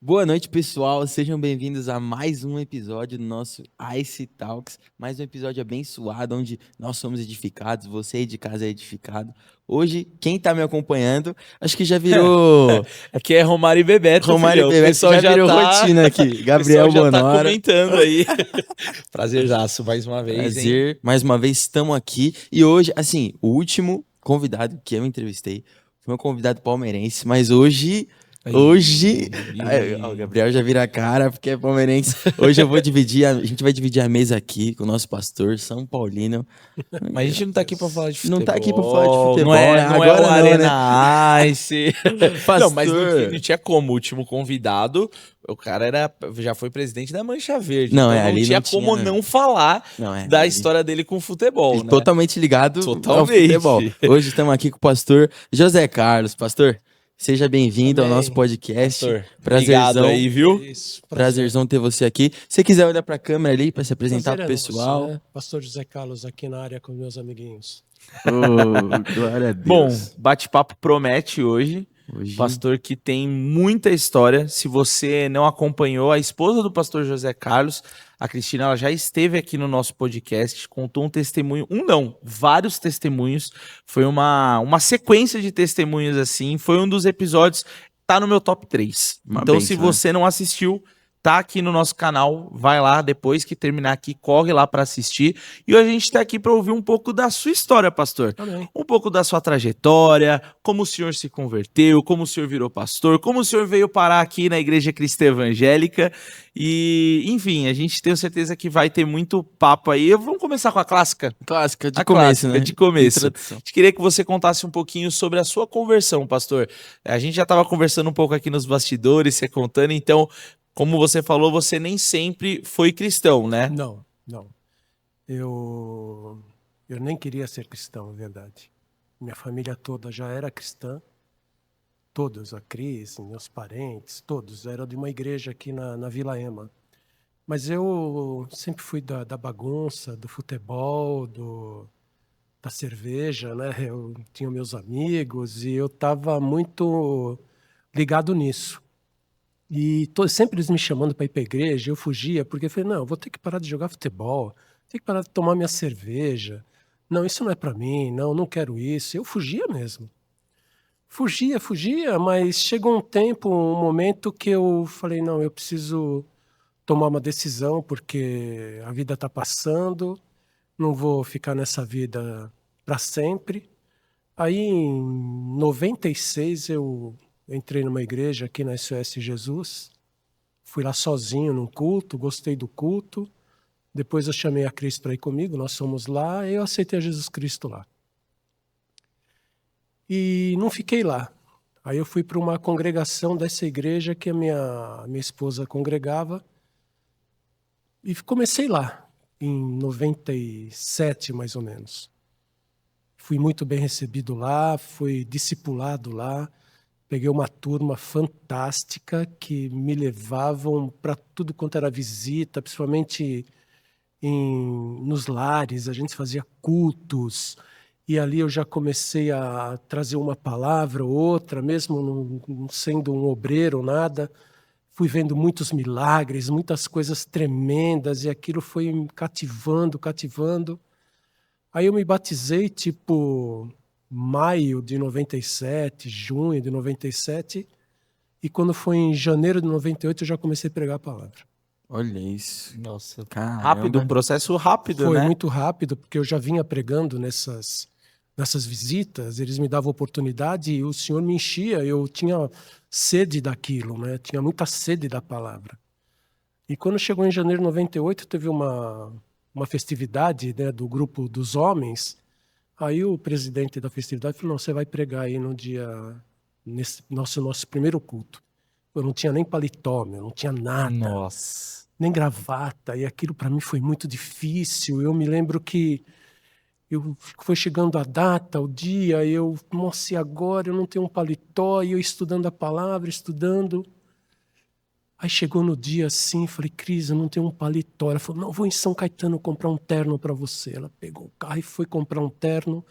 Boa noite, pessoal. Sejam bem-vindos a mais um episódio do nosso Ice Talks. Mais um episódio abençoado, onde nós somos edificados, você aí de casa é edificado. Hoje, quem tá me acompanhando, acho que já virou Aqui é Romário e Bebeto, Romário e filhão. O Bebeto, pessoal já já virou tá, rotina aqui. o pessoal Gabriel já tá Bonora, comentando aí. Prazerzaço mais uma vez, hein? prazer. Mais uma vez estamos aqui. E hoje, assim, o último convidado que eu entrevistei foi um convidado palmeirense, mas hoje. Hoje, ai, ó, o Gabriel já vira a cara porque é palmeirense. Hoje eu vou dividir, a gente vai dividir a mesa aqui com o nosso pastor São Paulino. Mas a gente não tá aqui pra falar de Não tá futebol. aqui pra falar de futebol, Não é, né? não é o Agora não, né? Arena Ice. Não, mas Pastor. não tinha como. O último convidado, o cara já foi presidente da Mancha Verde. Não, Então é, não ali tinha não como tinha. não falar Não, é. da história dele com o futebol, né? Totalmente ligado ao futebol. Totalmente. Hoje estamos aqui com o pastor José Carlos. Pastor, seja bem-vindo ao nosso Amém. podcast. Pastor, obrigado Prazerzão. aí, viu? Isso, Prazerzão ter você aqui. Se você quiser olhar para a câmera ali para se apresentar Prazer pro é nosso, pessoal. né? Pastor José Carlos aqui na área com meus amiguinhos. Oh, glória a Bom, Deus. bate-papo promete hoje. Hoje, Pastor que tem muita história. Se você não acompanhou, a esposa do pastor José Carlos, a Cristina, ela já esteve aqui no nosso podcast, contou um testemunho, vários testemunhos. Foi uma sequência de testemunhos assim. Foi um dos episódios, tá no meu top 3. Uma Então, bênção, se né? você não assistiu, tá aqui no nosso canal, vai lá, depois que terminar aqui, corre lá para assistir. E hoje a gente tá aqui para ouvir um pouco da sua história, pastor. Amém. Um pouco da sua trajetória, como o senhor se converteu, como o senhor virou pastor, como o senhor veio parar aqui na Igreja Cristã Evangélica. E, enfim, a gente tem certeza que vai ter muito papo aí. Vamos começar com a clássica? clássica de A começo, clássica né? de começo. Introdução. A gente queria que você contasse um pouquinho sobre a sua conversão, pastor. A gente já estava conversando um pouco aqui nos bastidores, você contando, então, como você falou, você nem sempre foi cristão, né? Não. Eu nem queria ser cristão, é verdade. Minha família toda já era cristã. Todos, a Cris, meus parentes, todos. Era de uma igreja aqui na Vila Ema. Mas eu sempre fui da bagunça, do futebol, da cerveja, né? Eu tinha meus amigos e eu estava muito ligado nisso. E sempre eles me chamando para ir para a igreja, eu fugia, porque eu falei, não, eu vou ter que parar de jogar futebol, ter que parar de tomar minha cerveja. Não, isso não é para mim, não quero isso. Eu fugia mesmo. Fugia, mas chegou um tempo, um momento que eu falei, não, eu preciso tomar uma decisão, porque a vida está passando, não vou ficar nessa vida para sempre. Aí, em 96, eu entrei numa igreja aqui na SOS Jesus. Fui lá sozinho num culto, gostei do culto. Depois eu chamei a Cris para ir comigo, nós fomos lá e eu aceitei a Jesus Cristo lá. E não fiquei lá. Aí eu fui para uma congregação dessa igreja que a minha esposa congregava. E comecei lá, em 97 mais ou menos. Fui muito bem recebido lá, fui discipulado lá. Peguei uma turma fantástica que me levavam para tudo quanto era visita, principalmente nos lares, a gente fazia cultos, e ali eu já comecei a trazer uma palavra ou outra, mesmo não sendo um obreiro ou nada. Fui vendo muitos milagres, muitas coisas tremendas, e aquilo foi me cativando. Aí eu me batizei, maio de 97, junho de 97, e quando foi em janeiro de 98 eu já comecei a pregar a palavra. Olha isso. Nossa, Caramba. rápido, processo rápido, Foi né? muito rápido, porque eu já vinha pregando nessas visitas, eles me davam oportunidade e o Senhor me enchia, eu tinha sede daquilo, né? Tinha muita sede da palavra. E quando chegou em janeiro de 98, teve uma festividade, né, do grupo dos homens. Aí o presidente da festividade falou, não, você vai pregar aí no dia, nesse nosso primeiro culto. Eu não tinha nem paletó, eu não tinha nada. Nossa. Nem gravata, e aquilo para mim foi muito difícil. Eu me lembro que foi chegando a data, o dia, nossa, e agora eu não tenho um paletó, e eu estudando a palavra, estudando. Aí chegou no dia assim, falei, Cris, eu não tenho um paletó. Ela falou, não, vou em São Caetano comprar um terno para você. Ela pegou o carro e foi comprar um terno.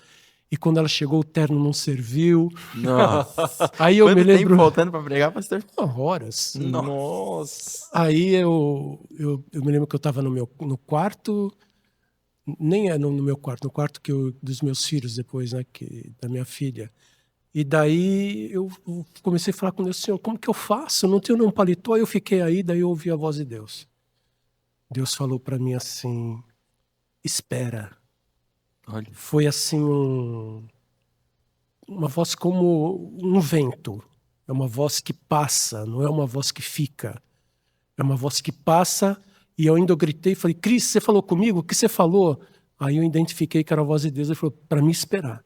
E quando ela chegou, o terno não serviu. Nossa. Aí eu Quanto me lembro... tempo faltando pra pregar, pastor? Horas. Nossa. Aí eu me lembro que eu estava no quarto, nem é no meu quarto, no quarto dos meus filhos depois, né, da minha filha. E daí eu comecei a falar com Deus, Senhor, como que eu faço? Eu não tenho nenhum paletó. Aí eu fiquei aí, daí eu ouvi a voz de Deus. Deus falou para mim assim, espera. Olha. Foi assim uma voz como um vento. É uma voz que passa, não é uma voz que fica. É uma voz que passa e eu ainda gritei e falei, Cris, você falou comigo? O que você falou? Aí eu identifiquei que era a voz de Deus e ele falou, para me esperar.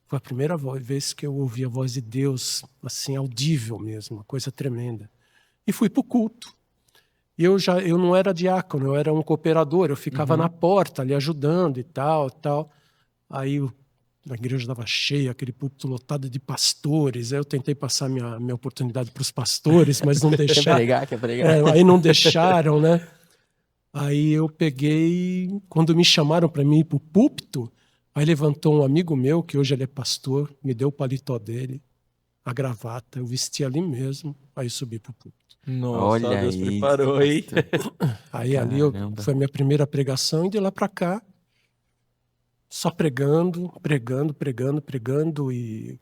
Foi a primeira vez que eu ouvi a voz de Deus, assim, audível mesmo, uma coisa tremenda. E fui para o culto. E eu não era diácono, eu era um cooperador, eu ficava na porta ali ajudando e tal. Aí a igreja estava cheia, aquele púlpito lotado de pastores. Aí eu tentei passar minha oportunidade para os pastores, mas não deixaram. Quer pregar? Aí não deixaram, né? Aí eu peguei, quando me chamaram para mim ir para o púlpito, aí levantou um amigo meu, que hoje ele é pastor, me deu o paletó dele, a gravata, eu vesti ali mesmo, aí subi para o púlpito. Nossa, Olha Deus isso, preparou, hein? Aí ali Caramba. foi a minha primeira pregação, e de lá para cá, só pregando, e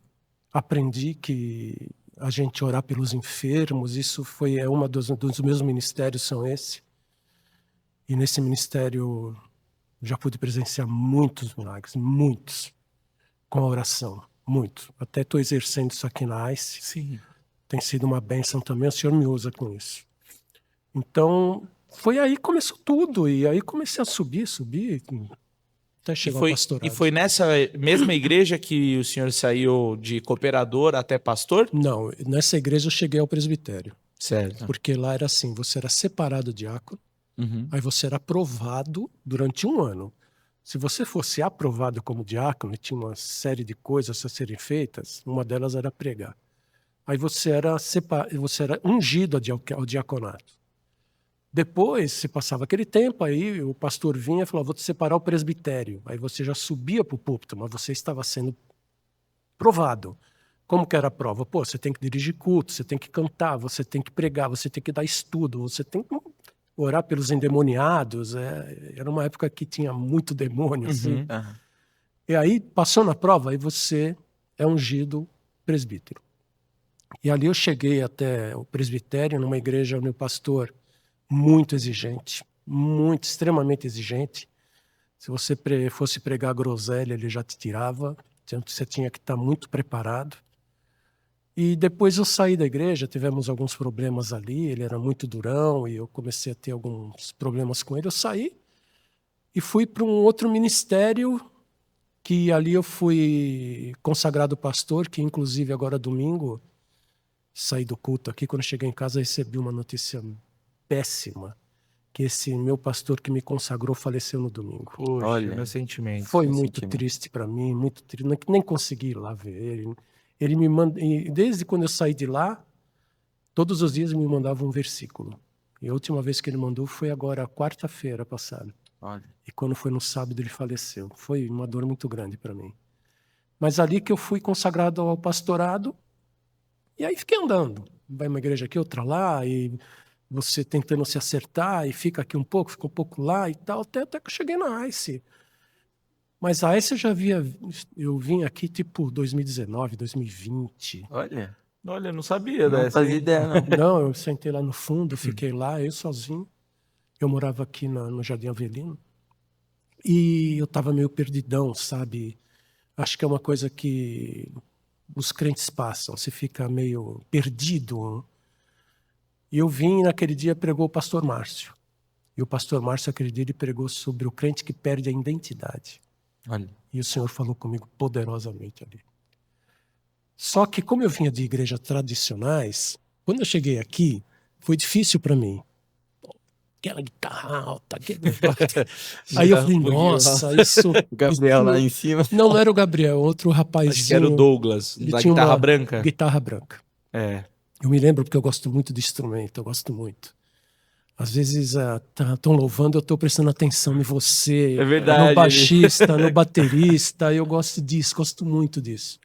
aprendi que a gente orar pelos enfermos, isso um dos meus ministérios, são esse. E nesse ministério já pude presenciar muitos milagres, muitos, com a oração, muito. Até estou exercendo isso aqui na ICE. Sim. Tem sido uma bênção também, o Senhor me usa com isso. Então, foi aí que começou tudo, e aí comecei a subir, até chegar ao pastorado. E foi nessa mesma igreja que o senhor saiu de cooperador até pastor? Não, nessa igreja eu cheguei ao presbitério. Certo. Porque lá era assim, você era separado diácono, aí você era aprovado durante 1 ano. Se você fosse aprovado como diácono, e tinha uma série de coisas a serem feitas, uma delas era pregar. Aí você era ungido ao diaconato. Depois, se passava aquele tempo, aí o pastor vinha e falava, vou te separar o presbitério. Aí você já subia para o púlpito, mas você estava sendo provado. Como que era a prova? Pô, você tem que dirigir culto, você tem que cantar, você tem que pregar, você tem que dar estudo, você tem que orar pelos endemoniados. Era uma época que tinha muito demônio, assim. E aí, passou na prova, aí você é ungido presbítero. E ali eu cheguei até o presbitério, numa igreja onde o pastor muito exigente, extremamente exigente. Se você fosse pregar groselha, ele já te tirava. Então, você tinha que estar muito preparado. E depois eu saí da igreja, tivemos alguns problemas ali, ele era muito durão e eu comecei a ter alguns problemas com ele. Eu saí e fui para um outro ministério, que ali eu fui consagrado pastor, que inclusive agora domingo, saí do culto aqui, quando cheguei em casa recebi uma notícia péssima, que esse meu pastor que me consagrou faleceu no domingo. Poxa, Olha, meu sentimento. Foi muito triste para mim, muito triste, nem consegui ir lá ver ele. Ele me manda, desde quando eu saí de lá, todos os dias me mandava um versículo. E a última vez que ele mandou foi agora, quarta-feira passada. Olha. E quando foi no sábado ele faleceu. Foi uma dor muito grande para mim. Mas ali que eu fui consagrado ao pastorado, e aí fiquei andando. Vai uma igreja aqui, outra lá, e você tentando se acertar, e fica aqui um pouco, fica um pouco lá e tal, até que eu cheguei na ICE. Mas a ICE eu vim aqui tipo 2019, 2020. Olha. Olha, não sabia Não dessa. fazia ideia, não. Não, eu sentei lá no fundo, fiquei lá, eu sozinho. Eu morava aqui no Jardim Avelino. E eu estava meio perdidão, sabe? Acho que é uma coisa que os crentes passam, você fica meio perdido. E eu vim, naquele dia, pregou o pastor Márcio. E o pastor Márcio, aquele dia, ele pregou sobre o crente que perde a identidade. Olha. E o Senhor falou comigo poderosamente ali. Só que, como eu vinha de igrejas tradicionais, quando eu cheguei aqui, foi difícil para mim. Aquela guitarra alta, Aí eu falei, nossa, isso... O Gabriel lá em cima. Não era o Gabriel, outro rapazinho. Acho que era o Douglas, Ele da tinha guitarra uma branca. Guitarra branca. É. Eu me lembro porque eu gosto muito de instrumento, eu gosto muito. Às vezes estão louvando, eu estou prestando atenção em você, É verdade. no baixista, no baterista. Eu gosto disso, gosto muito disso.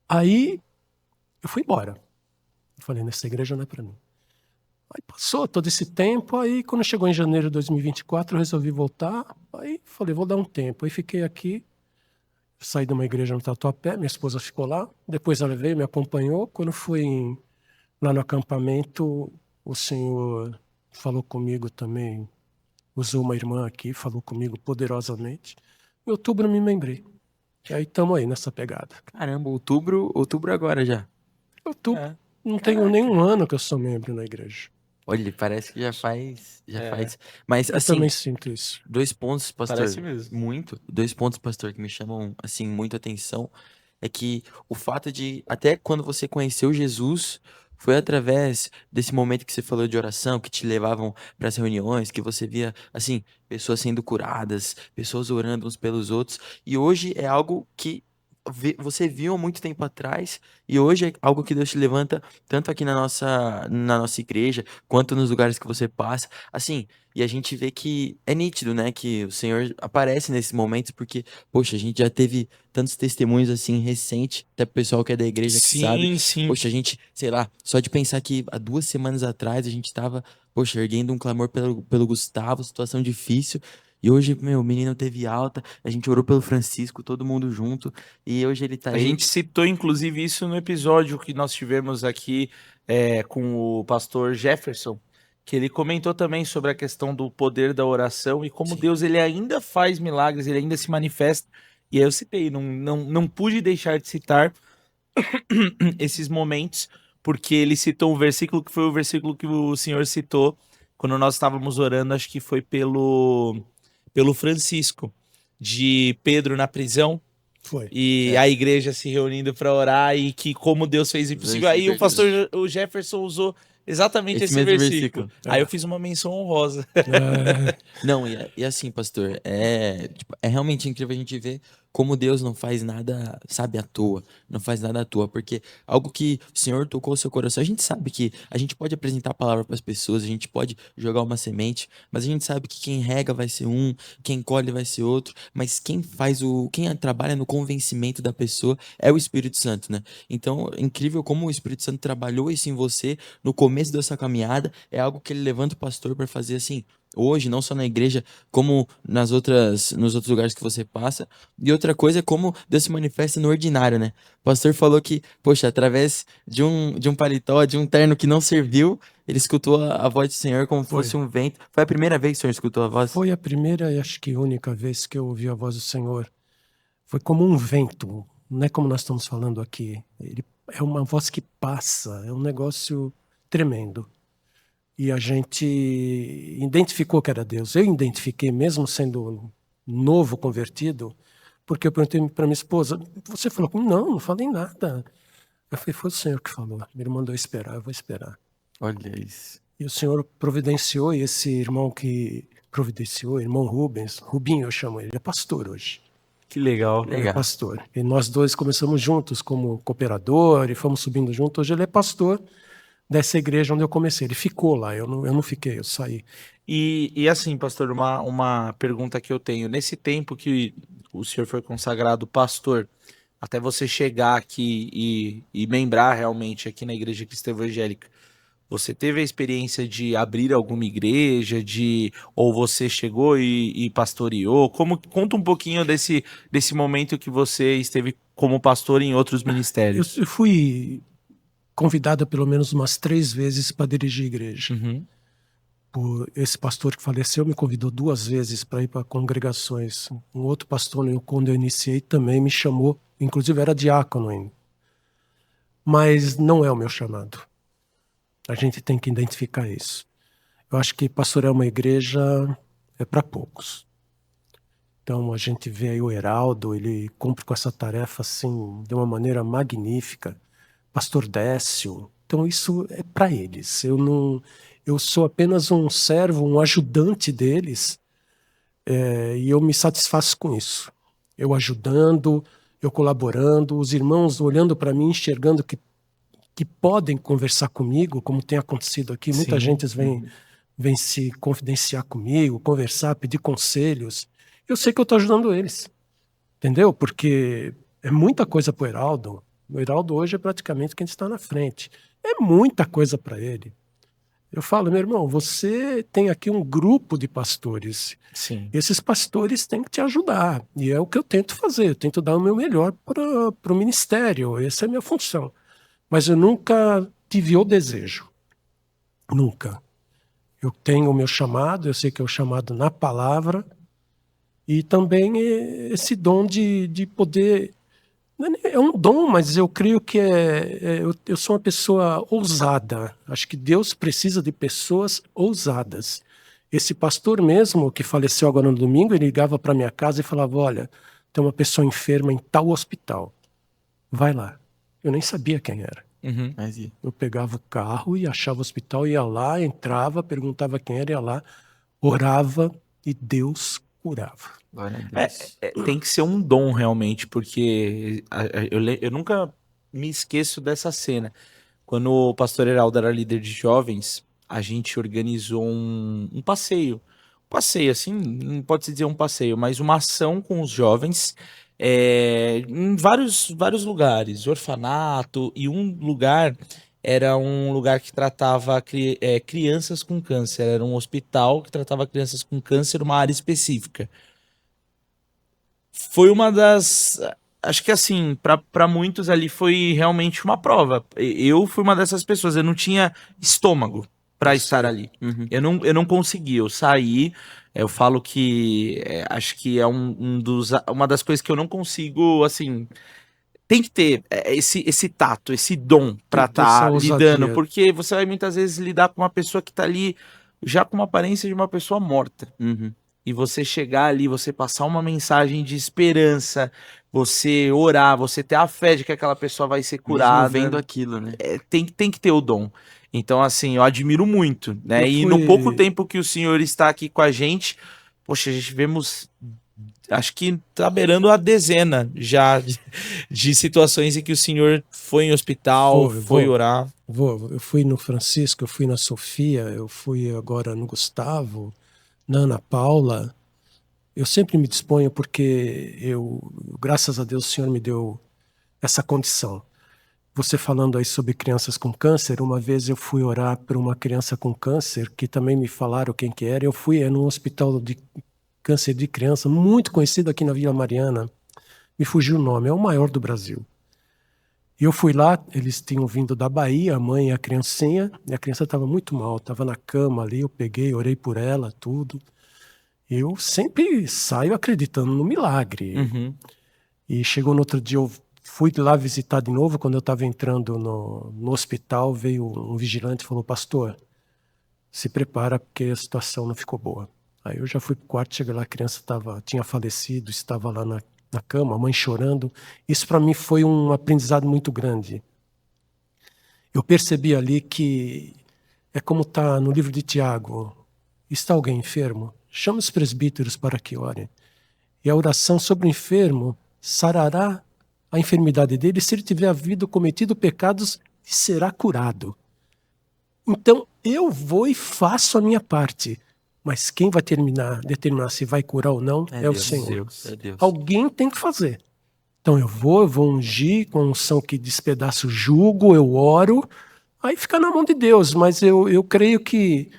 Aí eu fui embora. Eu falei, nessa igreja não é para mim. Aí passou todo esse tempo, aí quando chegou em janeiro de 2024, eu resolvi voltar. Aí falei, vou dar um tempo. Aí fiquei aqui, saí de uma igreja no Tatuapé, minha esposa ficou lá. Depois ela veio, me acompanhou. Quando fui lá no acampamento, o Senhor falou comigo também, usou uma irmã aqui, falou comigo poderosamente. Em outubro eu me membrei. E aí estamos aí nessa pegada. Caramba, outubro agora já. Outubro, É. não tenho nem um ano que eu sou membro na igreja. Olha, parece que já faz. É. Mas Eu assim, também sinto isso. 2 pontos, pastor. Parece mesmo. Muito. 2 pontos, pastor, que me chamam, assim, muita atenção. É que o fato de, até quando você conheceu Jesus, foi através desse momento que você falou de oração, que te levavam para as reuniões, que você via, assim, pessoas sendo curadas, pessoas orando uns pelos outros. E hoje é algo que você viu há muito tempo atrás, e hoje é algo que Deus te levanta tanto aqui na nossa igreja, quanto nos lugares que você passa. Assim, e a gente vê que é nítido, né, que o Senhor aparece nesses momentos, porque, poxa, a gente já teve tantos testemunhos assim recente, até o pessoal que é da igreja que sabe. Sim, sim. Poxa, a gente, sei lá, só de pensar que há 2 semanas atrás a gente tava, poxa, erguendo um clamor pelo Gustavo, situação difícil. E hoje, meu, o menino teve alta, a gente orou pelo Francisco, todo mundo junto, e hoje ele tá A aí. gente citou, inclusive, isso no episódio que nós tivemos aqui com o pastor Jefferson, que ele comentou também sobre a questão do poder da oração e como Sim. Deus ele ainda faz milagres, ele ainda se manifesta. E aí eu citei, não pude deixar de citar esses momentos, porque ele citou um versículo que foi o versículo que o senhor citou quando nós estávamos orando, acho que foi pelo Francisco, de Pedro na prisão. Foi. E a igreja se reunindo para orar e que como Deus fez impossível. Aí o pastor o Jefferson usou exatamente Esse esse mesmo versículo. versículo. Aí eu fiz uma menção honrosa. Não, e assim, pastor, é realmente incrível a gente ver como Deus não faz nada, sabe, à toa. Não faz nada à toa, porque algo que o Senhor tocou o seu coração, a gente sabe que a gente pode apresentar a palavra para as pessoas, a gente pode jogar uma semente, mas a gente sabe que quem rega vai ser um, quem colhe vai ser outro, mas quem trabalha no convencimento da pessoa é o Espírito Santo, né? Então, é incrível como o Espírito Santo trabalhou isso em você no começo dessa caminhada, é algo que ele levanta o pastor para fazer assim, hoje, não só na igreja, como nos outros lugares que você passa. E outra coisa é como Deus se manifesta no ordinário, né? O pastor falou que, poxa, através de um paletó, de um terno que não serviu, ele escutou a voz do Senhor como Foi. fosse um vento. Foi a primeira vez que o Senhor escutou a voz? Foi a primeira e acho que única vez que eu ouvi a voz do Senhor. Foi como um vento, não é como nós estamos falando aqui. Ele é uma voz que passa, é um negócio tremendo. E a gente identificou que era Deus. Eu identifiquei, mesmo sendo novo convertido, porque eu perguntei para minha esposa, você falou comigo? Não falei nada. Eu falei, foi o Senhor que falou. Ele mandou esperar, eu vou esperar. Olha isso. E o Senhor providenciou, e esse irmão que providenciou, irmão Rubens, Rubinho eu chamo ele, é pastor hoje. Que legal. Ele é Legal. pastor. E nós dois começamos juntos como cooperador e fomos subindo juntos. Hoje ele é pastor dessa igreja onde eu comecei. Ele ficou lá, eu não fiquei, eu saí. E assim, pastor, uma pergunta que eu tenho. Nesse tempo que o senhor foi consagrado pastor, até você chegar aqui e membrar realmente aqui na Igreja Cristã Evangélica, você teve a experiência de abrir alguma igreja, ou você chegou e pastoreou? Conta um pouquinho desse momento que você esteve como pastor em outros ministérios. Eu fui convidada pelo menos umas 3 vezes para dirigir igreja. Uhum. Esse pastor que faleceu me convidou 2 vezes para ir para congregações. Um outro pastor, quando eu iniciei, também me chamou, inclusive era diácono ainda. Mas não é o meu chamado. A gente tem que identificar isso. Eu acho que pastorear uma igreja é para poucos. Então a gente vê aí o Heraldo, ele cumpre com essa tarefa assim de uma maneira magnífica. Pastor Décio. Então isso é para eles. Eu sou apenas um servo, um ajudante deles, e eu me satisfaço com isso. Eu ajudando, eu colaborando, os irmãos olhando para mim, enxergando que podem conversar comigo, como tem acontecido aqui. Muita Sim. gente vem vêm se confidenciar comigo, conversar, pedir conselhos. Eu sei que eu estou ajudando eles, entendeu? Porque é muita coisa para o Heraldo. O Heraldo hoje é praticamente quem está na frente. É muita coisa para ele. Eu falo, meu irmão, você tem aqui um grupo de pastores. Sim. Esses pastores têm que te ajudar. E é o que eu tento fazer. Eu tento dar o meu melhor para o ministério. Essa é a minha função. Mas eu nunca tive o desejo. Nunca. Eu tenho o meu chamado, eu sei que é o chamado na palavra. E também esse dom de poder... É um dom, mas eu creio que eu sou uma pessoa ousada. Acho que Deus precisa de pessoas ousadas. Esse pastor mesmo, que faleceu agora no domingo, ele ligava para minha casa e falava, olha, tem uma pessoa enferma em tal hospital. Vai lá. Eu nem sabia quem era. Uhum. Eu pegava o carro e achava o hospital, ia lá, entrava, perguntava quem era, ia lá, orava e Deus curava. Glória a Deus. Tem que ser um dom realmente, porque eu nunca me esqueço dessa cena. Quando o pastor Heraldo era líder de jovens, a gente organizou um passeio. Um passeio, assim, não pode se dizer um passeio, mas uma ação com os jovens em vários lugares, orfanato, e um lugar era um lugar que tratava crianças com câncer, era um hospital que tratava crianças com câncer, uma área específica. Foi uma das. Acho que assim, para muitos ali foi realmente uma prova. Eu fui uma dessas pessoas, eu não tinha estômago para estar ali. Uhum. Eu não consegui, eu saí. Eu falo que acho que é uma das coisas que eu não consigo, assim. Tem que ter esse tato, esse dom pra Tem que ter essa estar lidando, ousadia. porque você vai muitas vezes lidar com uma pessoa que tá ali já com uma aparência de uma pessoa morta. Uhum. E você chegar ali, você passar uma mensagem de esperança, você orar, você ter a fé de que aquela pessoa vai ser Mesmo curada. vendo aquilo, né? Tem que ter o dom. Então, assim, eu admiro muito, né? Eu E no fui- pouco tempo que o senhor está aqui com a gente, poxa, a gente vemos, acho que tá beirando a dezena já de situações em que o senhor foi em hospital, foi orar. Eu fui no Francisco, eu fui na Sofia, eu fui agora no Gustavo, na Ana Paula. Eu sempre me disponho porque graças a Deus, o Senhor me deu essa condição. Você falando aí sobre crianças com câncer, uma vez eu fui orar para uma criança com câncer, que também me falaram quem que era. Eu fui num hospital de câncer de criança, muito conhecido aqui na Vila Mariana. Me fugiu o nome, é o maior do Brasil. E eu fui lá, eles tinham vindo da Bahia, a mãe e a criancinha estava muito mal, estava na cama ali, eu peguei, orei por ela, tudo. Eu sempre saio acreditando no milagre. Uhum. E chegou no outro dia, eu fui lá visitar de novo, quando eu estava entrando no hospital, veio um vigilante e falou, pastor, se prepara porque a situação não ficou boa. Aí eu já fui pro quarto, cheguei lá, a criança tinha falecido, estava lá na cama, a mãe chorando. Isso para mim foi um aprendizado muito grande. Eu percebi ali que é como está no livro de Tiago, está alguém enfermo? Chama os presbíteros para que orem. E a oração sobre o enfermo sarará a enfermidade dele. Se ele tiver havido cometido pecados, será curado. Então, eu vou e faço a minha parte. Mas quem vai determinar se vai curar ou não é o Deus, Senhor. É Deus. Alguém tem que fazer. Então eu vou ungir com a unção que despedaça o jugo, eu oro, aí fica na mão de Deus. Mas eu creio que,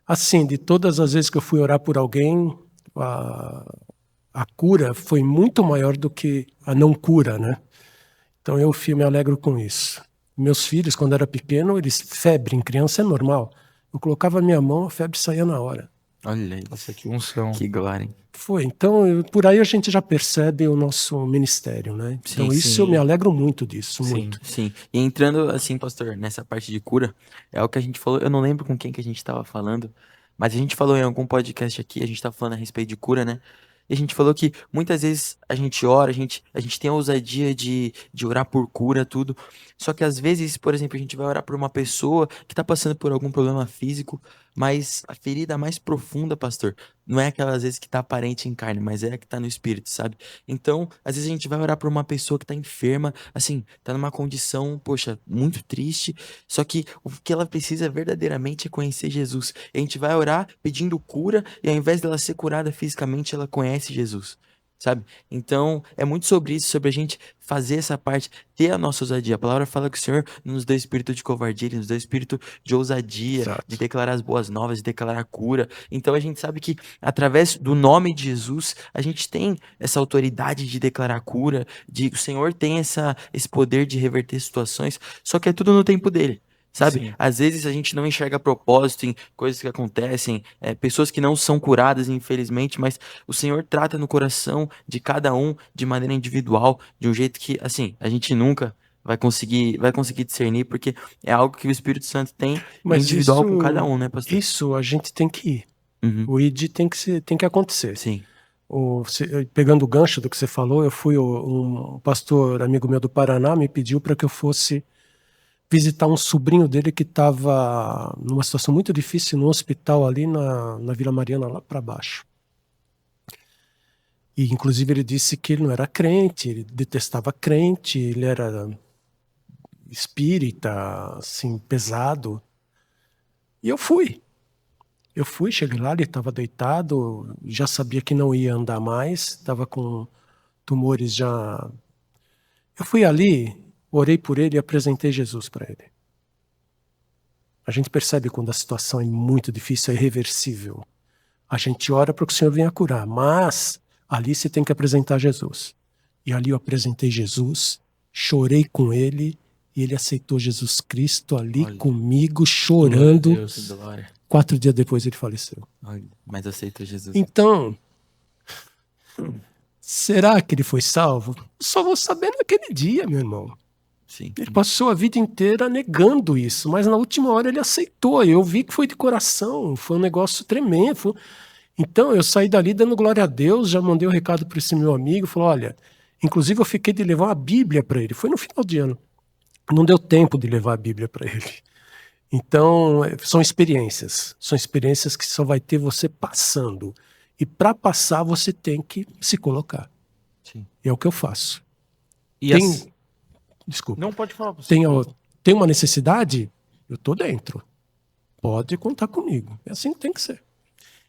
assim, de todas as vezes que eu fui orar por alguém, a cura foi muito maior do que a não cura, né? Então eu me alegro com isso. Meus filhos, quando era pequeno, febre em criança é normal. Eu colocava a minha mão, a febre saía na hora. Olha Nossa, isso. que unção. Que glória, hein? Foi. Então, por aí a gente já percebe o nosso ministério, né? Então, Sim, isso sim. eu me alegro muito disso, Sim. muito. Sim. E entrando assim, pastor, nessa parte de cura, é o que a gente falou, eu não lembro com quem que a gente estava falando, mas a gente falou em algum podcast aqui, a gente estava falando a respeito de cura, né? E a gente falou que muitas vezes a gente ora, a gente tem a ousadia de orar por cura, tudo. Só que às vezes, por exemplo, a gente vai orar por uma pessoa que está passando por algum problema físico, mas a ferida mais profunda, pastor, não é aquelas vezes que tá aparente em carne, mas é a que tá no espírito, sabe? Então, às vezes a gente vai orar por uma pessoa que tá enferma, assim, tá numa condição, poxa, muito triste, só que o que ela precisa verdadeiramente é conhecer Jesus. E a gente vai orar pedindo cura, e ao invés dela ser curada fisicamente, ela conhece Jesus. Sabe? Então, é muito sobre isso, sobre a gente fazer essa parte, ter a nossa ousadia. A palavra fala que o Senhor não nos deu espírito de covardia, Ele nos deu espírito de ousadia, de Exato. declarar as boas novas, de declarar cura. Então, a gente sabe que através do nome de Jesus, a gente tem essa autoridade de declarar cura, o Senhor tem esse poder de reverter situações, só que é tudo no tempo dele. Sabe? Sim. Às vezes a gente não enxerga propósito em coisas que acontecem, pessoas que não são curadas, infelizmente, mas o Senhor trata no coração de cada um de maneira individual, de um jeito que, assim, a gente nunca vai conseguir discernir, porque é algo que o Espírito Santo tem Mas individual com cada um, né, pastor? isso a gente tem que ir. Uhum. O ID tem que acontecer. Sim. Pegando o gancho do que você falou, um pastor amigo meu do Paraná me pediu para que eu fosse visitar um sobrinho dele que estava numa situação muito difícil no hospital ali na Vila Mariana, lá para baixo. E, inclusive, ele disse que ele não era crente, ele detestava crente, ele era espírita, assim, pesado. E eu fui. Cheguei lá, ele estava deitado, já sabia que não ia andar mais, estava com tumores já. Eu fui ali, orei por ele e apresentei Jesus para ele. A gente percebe quando a situação é muito difícil, é irreversível. A gente ora para que o Senhor venha curar, mas ali você tem que apresentar Jesus. E ali eu apresentei Jesus, chorei com ele, e ele aceitou Jesus Cristo ali Olha. comigo, chorando. Meu Deus, que glória. 4 dias depois ele faleceu. Olha, mas aceita Jesus. Então, será que ele foi salvo? Só vou saber naquele dia, meu irmão. Sim. Ele passou a vida inteira negando isso, mas na última hora ele aceitou. Eu vi que foi de coração, foi um negócio tremendo. Então eu saí dali dando glória a Deus, já mandei um recado para esse meu amigo, falou, olha, inclusive eu fiquei de levar uma Bíblia para ele. Foi no final de ano. Não deu tempo de levar a Bíblia para ele. Então, são experiências que só vai ter você passando. E para passar, você tem que se colocar. Sim. E é o que eu faço. E Desculpa. Não, pode falar. Você. Tem uma necessidade? Eu tô dentro. Pode contar comigo. É assim que tem que ser.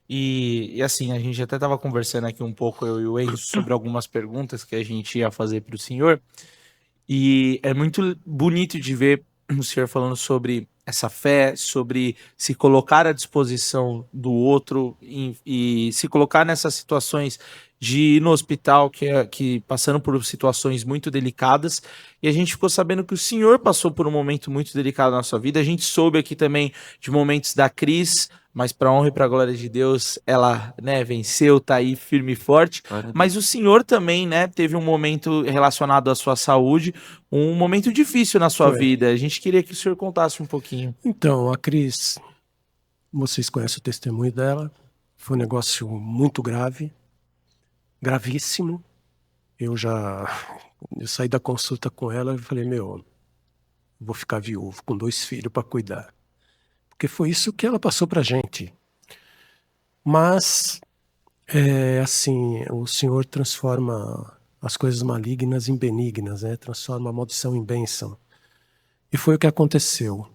E assim, a gente até estava conversando aqui um pouco, eu e o Enzo, sobre algumas perguntas que a gente ia fazer para o senhor. E é muito bonito de ver o senhor falando sobre essa fé, sobre se colocar à disposição do outro e se colocar nessas situações de ir no hospital, que passando por situações muito delicadas, e a gente ficou sabendo que o senhor passou por um momento muito delicado na sua vida. A gente soube aqui também de momentos da Cris, mas para honra e para glória de Deus, ela, né, venceu, tá aí firme e forte. Mas o senhor também, né, teve um momento relacionado à sua saúde, um momento difícil na sua vida. A gente queria que o senhor contasse um pouquinho. Então, a Cris, vocês conhecem o testemunho dela, foi um negócio muito grave, gravíssimo. Eu saí da consulta com ela e falei, vou ficar viúvo, com 2 filhos para cuidar. Porque foi isso que ela passou pra gente. Mas, assim, o Senhor transforma as coisas malignas em benignas, né? Transforma a maldição em bênção. E foi o que aconteceu.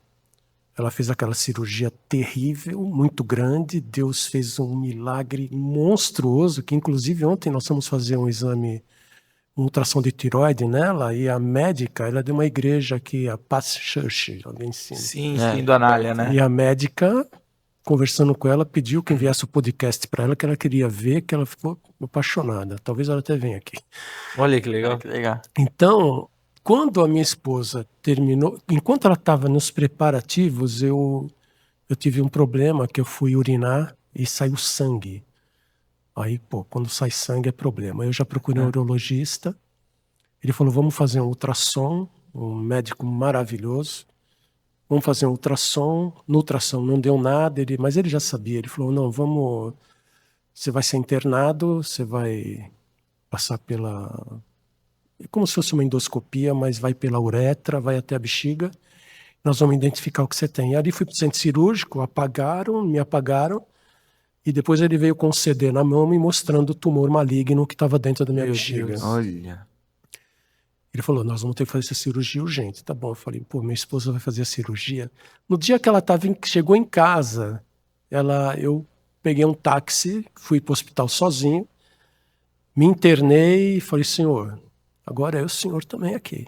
Ela fez aquela cirurgia terrível, muito grande. Deus fez um milagre monstruoso, que inclusive ontem nós fomos fazer um exame, uma ultrassom de tiroide nela, e a médica, ela é de uma igreja aqui, a Path Church, ali em cima. Sim, do Anália, né? E a médica, conversando com ela, pediu que enviasse o podcast para ela, que ela queria ver, que ela ficou apaixonada. Talvez ela até venha aqui. Olha que legal. Que legal. Então, quando a minha esposa terminou, enquanto ela estava nos preparativos, eu tive um problema, que eu fui urinar e saiu sangue. Aí, quando sai sangue é problema. Eu já procurei um urologista, ele falou, vamos fazer um ultrassom, um médico maravilhoso, vamos fazer um ultrassom. No ultrassom não deu nada, mas ele já sabia, ele falou, não, você vai ser internado, você vai passar é como se fosse uma endoscopia, mas vai pela uretra, vai até a bexiga, nós vamos identificar o que você tem. E ali fui para o centro cirúrgico, me apagaram, E depois ele veio com um CD na mão me mostrando o tumor maligno que estava dentro da minha Meu bexiga. Deus. Olha. Ele falou, nós vamos ter que fazer essa cirurgia urgente. Tá bom, eu falei, pô, minha esposa vai fazer a cirurgia. No dia que ela chegou em casa, eu peguei um táxi, fui para o hospital sozinho, me internei e falei, senhor, agora é o senhor também aqui.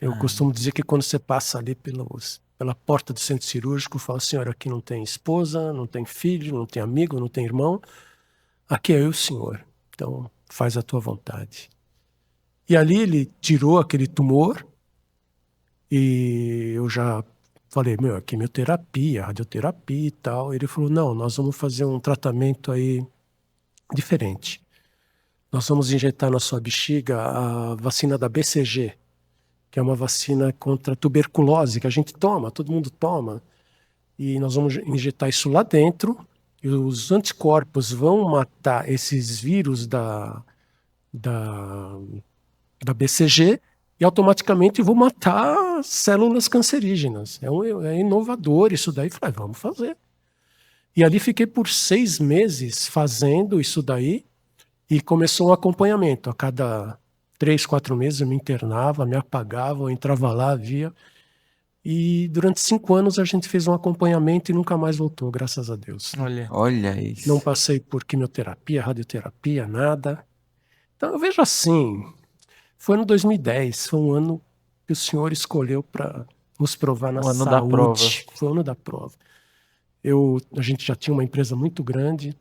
Eu costumo dizer que quando você passa ali pela porta do centro cirúrgico, fala, senhor, aqui não tem esposa, não tem filho, não tem amigo, não tem irmão. Aqui é eu, senhor. Então, faz a tua vontade. E ali ele tirou aquele tumor e eu já falei, meu, é quimioterapia, radioterapia e tal. Ele falou, não, nós vamos fazer um tratamento aí diferente. Nós vamos injetar na sua bexiga a vacina da BCG, que é uma vacina contra a tuberculose que a gente toma, todo mundo toma. E nós vamos injetar isso lá dentro e os anticorpos vão matar esses vírus da BCG e automaticamente vão matar células cancerígenas. É inovador isso daí. Falei, vamos fazer. E ali fiquei por 6 meses fazendo isso daí e começou um acompanhamento. A cada 3, 4 meses eu me internava, me apagava, eu entrava lá, via. E durante 5 anos a gente fez um acompanhamento e nunca mais voltou, graças a Deus. Olha isso. Não passei por quimioterapia, radioterapia, nada. Então eu vejo assim, foi no 2010, foi um ano que o Senhor escolheu para nos provar na O ano saúde. da prova. Foi o ano da prova. A gente já tinha uma empresa muito grande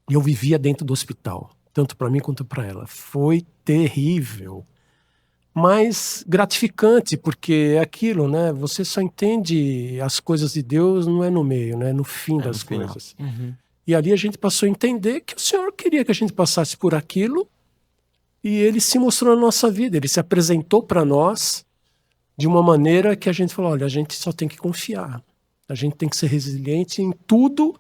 e eu vivia dentro do hospital, tanto para mim quanto para ela. Foi terrível, mas gratificante, porque é aquilo, né? Você só entende as coisas de Deus não é no meio, né? No fim das no final. coisas. E ali a gente passou a entender que o Senhor queria que a gente passasse por aquilo e Ele se mostrou na nossa vida. Ele se apresentou para nós de uma maneira que a gente falou, olha, a gente só tem que confiar. A gente tem que ser resiliente em tudo,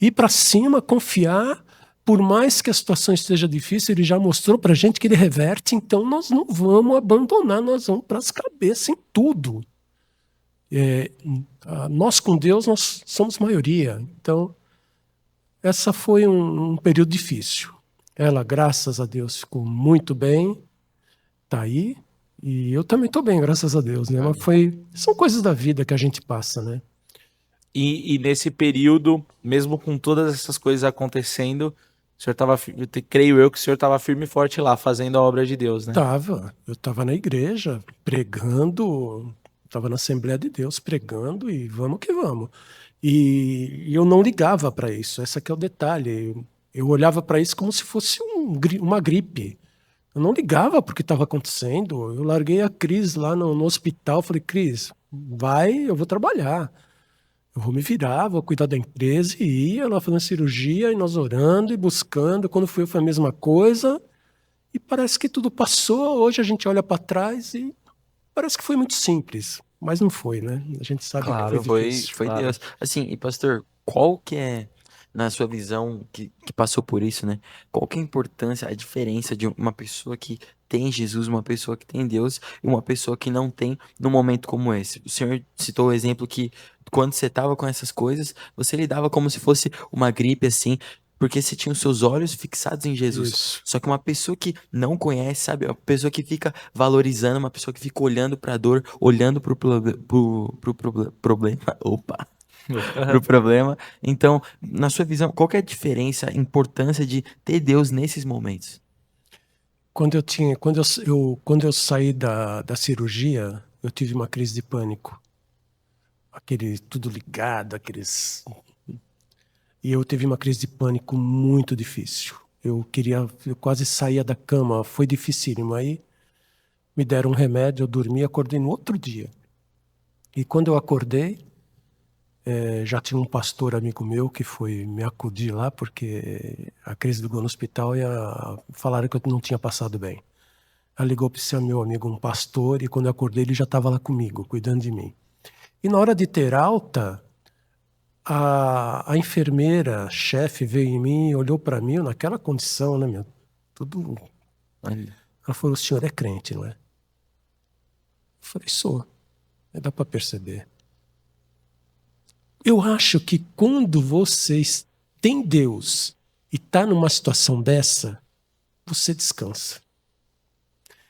ir para cima, confiar. Por mais que a situação esteja difícil, Ele já mostrou para a gente que Ele reverte, então nós não vamos abandonar, nós vamos para as cabeças em tudo. Nós com Deus, nós somos maioria. Então, essa foi um período difícil. Ela, graças a Deus, ficou muito bem, tá aí, e eu também estou bem, graças a Deus, né? Mas são coisas da vida que a gente passa, né? E nesse período, mesmo com todas essas coisas acontecendo, o senhor estava, creio eu que o senhor estava firme e forte lá, fazendo a obra de Deus, né? Eu estava na igreja, pregando, estava na Assembleia de Deus, pregando e vamos que vamos. E eu não ligava para isso, esse aqui é o detalhe. Eu olhava para isso como se fosse uma gripe. Eu não ligava para o que estava acontecendo. Eu larguei a Cris lá no hospital, falei, Cris, eu vou trabalhar. Eu vou me virar, vou cuidar da empresa e ia lá fazendo cirurgia e nós orando e buscando. Quando foi a mesma coisa e parece que tudo passou. Hoje a gente olha para trás e parece que foi muito simples, mas não foi, né? A gente sabe Claro, que foi difícil. Foi claro. Deus. Assim, e pastor, qual que é, na sua visão, que passou por isso, né? Qual que é a importância, a diferença de uma pessoa que tem Jesus, uma pessoa que tem Deus e uma pessoa que não tem num momento como esse? O senhor citou o exemplo que quando você estava com essas coisas, você lidava como se fosse uma gripe, assim, porque você tinha os seus olhos fixados em Jesus. Isso. Só que uma pessoa que não conhece, sabe? Uma pessoa que fica valorizando, uma pessoa que fica olhando pra dor, olhando pro problema. Opa! Pro problema. Então, na sua visão, qual que é a diferença, a importância de ter Deus nesses momentos? Quando eu saí da cirurgia, eu tive uma crise de pânico. Aquele tudo ligado, E eu tive uma crise de pânico muito difícil. Eu quase saía da cama, foi dificílimo. Aí me deram um remédio, eu dormi, acordei no outro dia. E quando eu acordei, já tinha um pastor amigo meu que foi me acudir lá, porque a crise ligou no hospital e falaram que eu não tinha passado bem. Ela ligou para esse meu amigo, um pastor, e quando eu acordei ele já estava lá comigo, cuidando de mim. E na hora de ter alta, a enfermeira, chefe, veio em mim, olhou para mim, naquela condição, né, meu? Tudo. Olha. Ela falou: o senhor é crente, não é? Eu falei: sou. Dá para perceber. Eu acho que quando vocês têm Deus e está numa situação dessa, você descansa.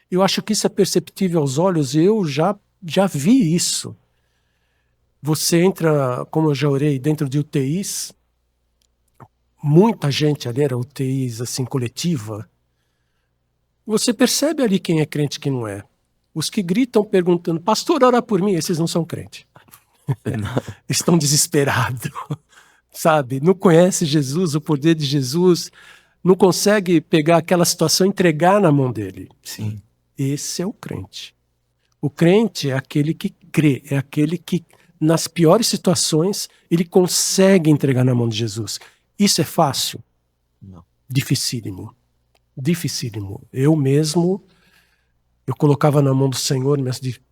Eu acho que isso é perceptível aos olhos, e eu já vi isso. Você entra, como eu já orei, dentro de UTIs, muita gente ali era UTIs assim, coletiva. Você percebe ali quem é crente e quem não é. Os que gritam perguntando, pastor, ora por mim, esses não são crentes. Estão desesperados, sabe? Não conhece Jesus, o poder de Jesus, não consegue pegar aquela situação e entregar na mão dele. Sim. Esse é o crente. O crente é aquele que crê, é aquele que, nas piores situações, ele consegue entregar na mão de Jesus. Isso é fácil? Não. Dificílimo. Dificílimo. Eu mesmo, eu colocava na mão do Senhor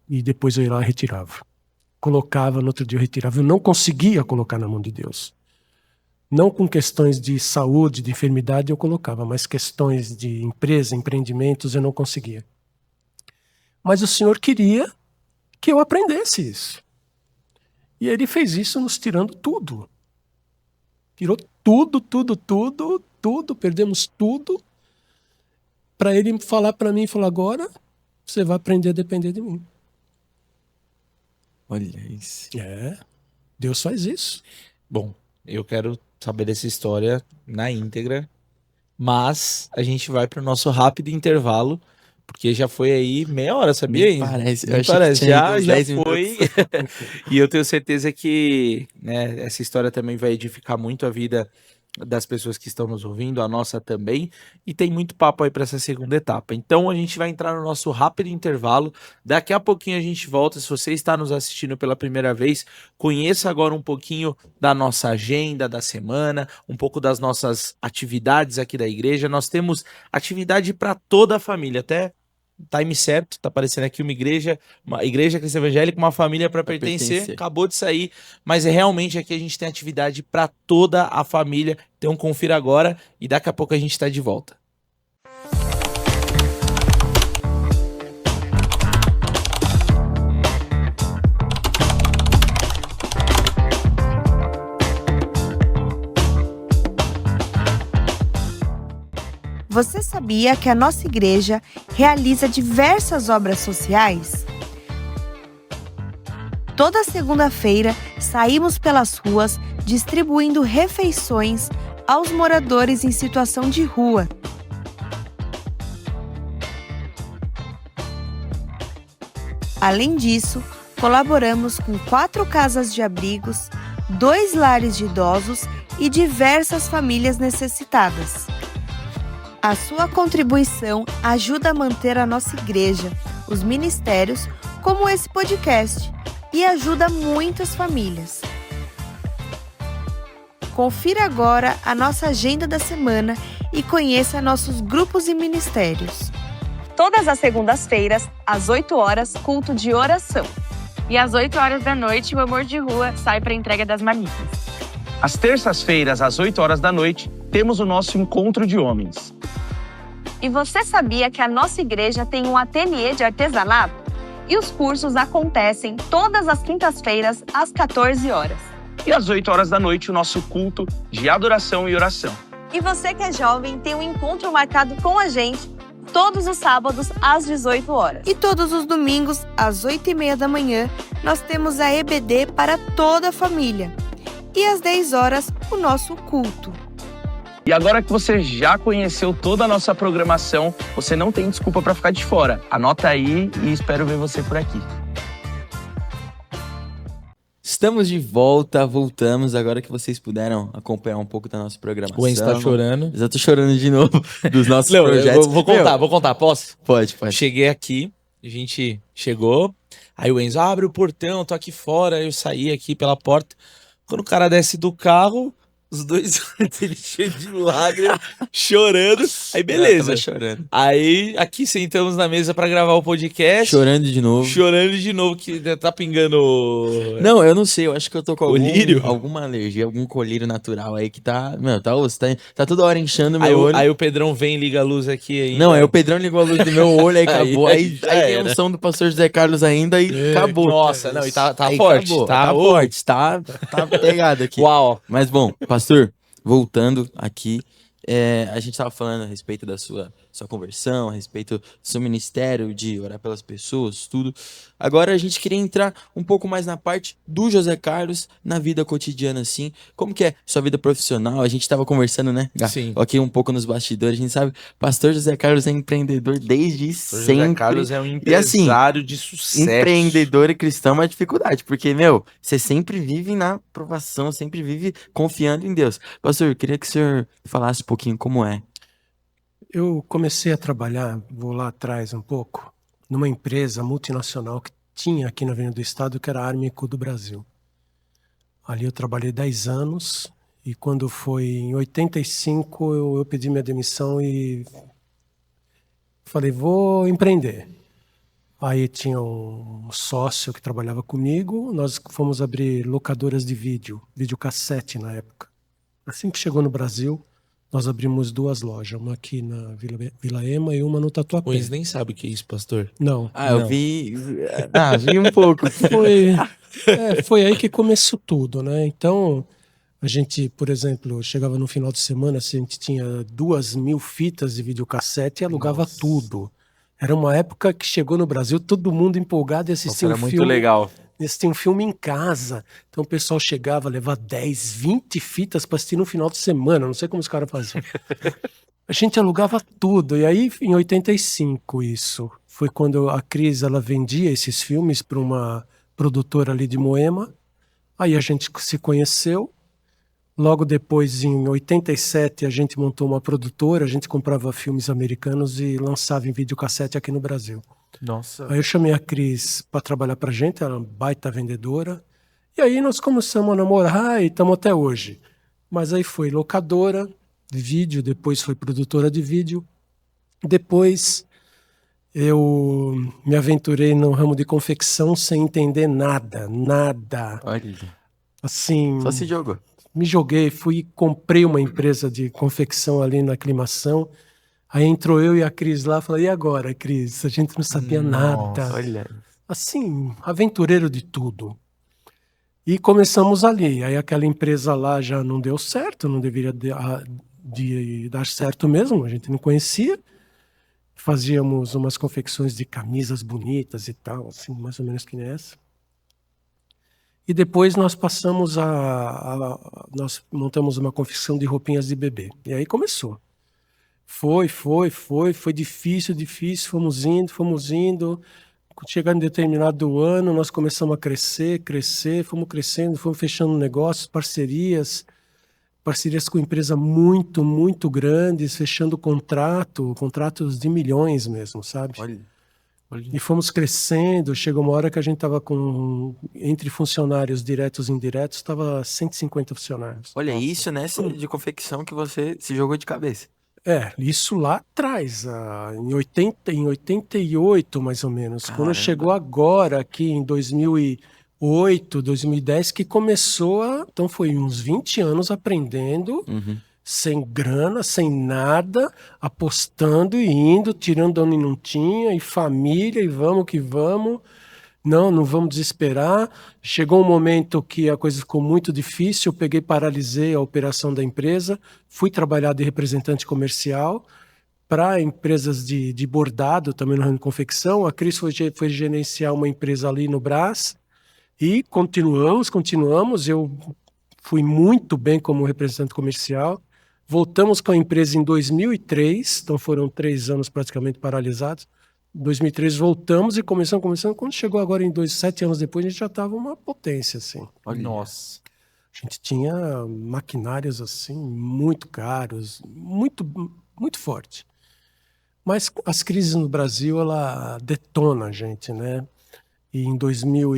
e depois eu ia lá e retirava. Colocava, no outro dia eu retirava. Eu não conseguia colocar na mão de Deus. Não com questões de saúde, de enfermidade eu colocava, mas questões de empresa, empreendimentos eu não conseguia. Mas o Senhor queria que eu aprendesse isso. E Ele fez isso nos tirando tudo. Tirou tudo, perdemos tudo, para Ele falar para mim, falar, agora você vai aprender a depender de mim. Olha isso. Deus faz isso. Bom, eu quero saber dessa história na íntegra, mas a gente vai para o nosso rápido intervalo, porque já foi aí meia hora, sabia? Me parece, eu Me achei parece, que tinha uns já 10 foi. E eu tenho certeza que, né, essa história também vai edificar muito a vida das pessoas que estão nos ouvindo, a nossa também, e tem muito papo aí para essa segunda etapa. Então a gente vai entrar no nosso rápido intervalo. Daqui a pouquinho a gente volta. Se você está nos assistindo pela primeira vez, conheça agora um pouquinho da nossa agenda da semana, um pouco das nossas atividades aqui da igreja. Nós temos atividade para toda a família, até time certo, tá aparecendo aqui uma igreja cristã evangélica, uma família para pertencer, acabou de sair, mas realmente aqui a gente tem atividade para toda a família, então confira agora e daqui a pouco a gente está de volta. Você sabia que a nossa igreja realiza diversas obras sociais? Toda segunda-feira saímos pelas ruas distribuindo refeições aos moradores em situação de rua. Além disso, colaboramos com 4 casas de abrigos, 2 lares de idosos e diversas famílias necessitadas. A sua contribuição ajuda a manter a nossa igreja, os ministérios, como esse podcast, e ajuda muitas famílias. Confira agora a nossa agenda da semana e conheça nossos grupos e ministérios. Todas as segundas-feiras, às 8 horas, culto de oração. E às 8 horas da noite, o Amor de Rua sai para a entrega das marmitas. Às terças-feiras, às 8 horas da noite, temos o nosso encontro de homens. E você sabia que a nossa igreja tem um ateliê de artesanato? E os cursos acontecem todas as quintas-feiras, às 14 horas. E às 8 horas da noite, o nosso culto de adoração e oração. E você que é jovem tem um encontro marcado com a gente todos os sábados, às 18 horas. E todos os domingos, às 8h30 da manhã, nós temos a EBD para toda a família. E às 10 horas, o nosso culto. E agora que você já conheceu toda a nossa programação, você não tem desculpa para ficar de fora. Anota aí e espero ver você por aqui. Estamos de volta, voltamos agora que vocês puderam acompanhar um pouco da nossa programação. O Enzo tá chorando. Eu tô chorando de novo dos nossos Não, projetos. Vou contar, posso? Pode. Cheguei aqui, a gente chegou, aí o Enzo abre o portão, tô aqui fora, eu saí aqui pela porta. Quando o cara desce do carro, Os dois olhos dele cheios de lágrimas, chorando. Aí beleza. Tava chorando. Aí aqui sentamos na mesa pra gravar o podcast. Chorando de novo. Chorando de novo, que tá pingando. Não, eu não sei, eu acho que eu tô com Colírio? alguma alergia, algum colírio natural aí que tá, meu, tá osso, tá toda hora inchando Aí, meu olho. aí o Pedrão vem e liga a luz aqui aí. Não, aí o Pedrão ligou a luz do meu olho, aí acabou. Aí já tem era. a unção do pastor José Carlos ainda e acabou. Nossa, não, e tá Aí forte. acabou, Tá forte, tá pegado aqui. Uau. Mas bom, pastor, voltando aqui, a gente tava falando a respeito da sua conversão, a respeito do seu ministério, de orar pelas pessoas, tudo. Agora a gente queria entrar um pouco mais na parte do José Carlos, na vida cotidiana, assim. Como que é sua vida profissional? A gente tava conversando, né, Gá? Sim. Aqui um pouco nos bastidores, a gente sabe, pastor José Carlos é empreendedor desde sempre. José Carlos é um E assim, empresário de sucesso. empreendedor e cristão é uma dificuldade, porque, meu, você sempre vive na provação, sempre vive confiando em Deus. Pastor, eu queria que o senhor falasse um pouquinho como é. Eu comecei a trabalhar, vou lá atrás um pouco, numa empresa multinacional que tinha aqui na Avenida do Estado, que era a Armico do Brasil. Ali eu trabalhei 10 anos e quando foi em 85 eu pedi minha demissão e falei, vou empreender. Aí tinha um sócio que trabalhava comigo, nós fomos abrir locadoras de videocassete na época. Assim que chegou no Brasil, nós abrimos 2 lojas, uma aqui na Vila Ema e uma no Tatuapé. Pois nem sabe o que é isso, pastor. Não. Eu vi um pouco. Foi aí que começou tudo, né? Então, a gente, por exemplo, chegava no final de semana, a gente tinha 2.000 fitas de videocassete e alugava tudo. Era uma época que chegou no Brasil, todo mundo empolgado e assistia Era um muito filme. legal. Assistia um filme em casa. Então o pessoal chegava a levar 10, 20 fitas para assistir no final de semana. Não sei como os caras faziam. A gente alugava tudo. E aí, em 85, isso. Foi quando a Cris, ela vendia esses filmes para uma produtora ali de Moema. Aí a gente se conheceu. Logo depois, em 87, a gente montou uma produtora. A gente comprava filmes americanos e lançava em videocassete aqui no Brasil. Nossa. Aí eu chamei a Cris para trabalhar pra gente, ela é uma baita vendedora. E aí nós começamos a namorar e estamos até hoje. Mas aí foi locadora de vídeo, depois foi produtora de vídeo. Depois eu me aventurei no ramo de confecção sem entender nada. Olha, Assim, só se jogou. me joguei, comprei uma empresa de confecção ali na Aclimação. Aí entrou eu e a Cris lá, falei, e agora, Cris? A gente não sabia nada. Olha. Assim, aventureiro de tudo. E começamos ali. Aí aquela empresa lá já não deu certo, não deveria de dar certo mesmo, a gente não conhecia. Fazíamos umas confecções de camisas bonitas e tal, assim, mais ou menos que nem essa. E depois nós passamos nós montamos uma confecção de roupinhas de bebê. E aí começou. Foi difícil, fomos indo. Chegando em determinado ano, nós começamos a crescer, fomos crescendo, fomos fechando negócios, parcerias com empresas muito, muito grandes, fechando contratos de milhões mesmo, sabe? Olha. E fomos crescendo, chegou uma hora que a gente estava entre funcionários diretos e indiretos, estava 150 funcionários. Olha, isso nessa de confecção que você se jogou de cabeça. Isso lá atrás, em 88 mais ou menos. Caramba. Quando chegou agora, aqui em 2008, 2010, que começou Então foi uns 20 anos aprendendo, sem grana, sem nada, apostando e indo, tirando onde não tinha, e família, e vamos que vamos. Não vamos desesperar. Chegou um momento que a coisa ficou muito difícil, eu paralisei a operação da empresa, fui trabalhar de representante comercial para empresas de bordado, também no ramo de confecção. A Cris foi gerenciar uma empresa ali no Brás e continuamos. Eu fui muito bem como representante comercial. Voltamos com a empresa em 2003, então foram 3 anos praticamente paralisados. Em 2003 voltamos e começamos. Quando chegou agora 7 anos depois, a gente já estava uma potência, assim. Olha. Nossa. A gente tinha maquinários, assim, muito caros, muito, muito forte. Mas as crises no Brasil, ela detona a gente, né? E em 2000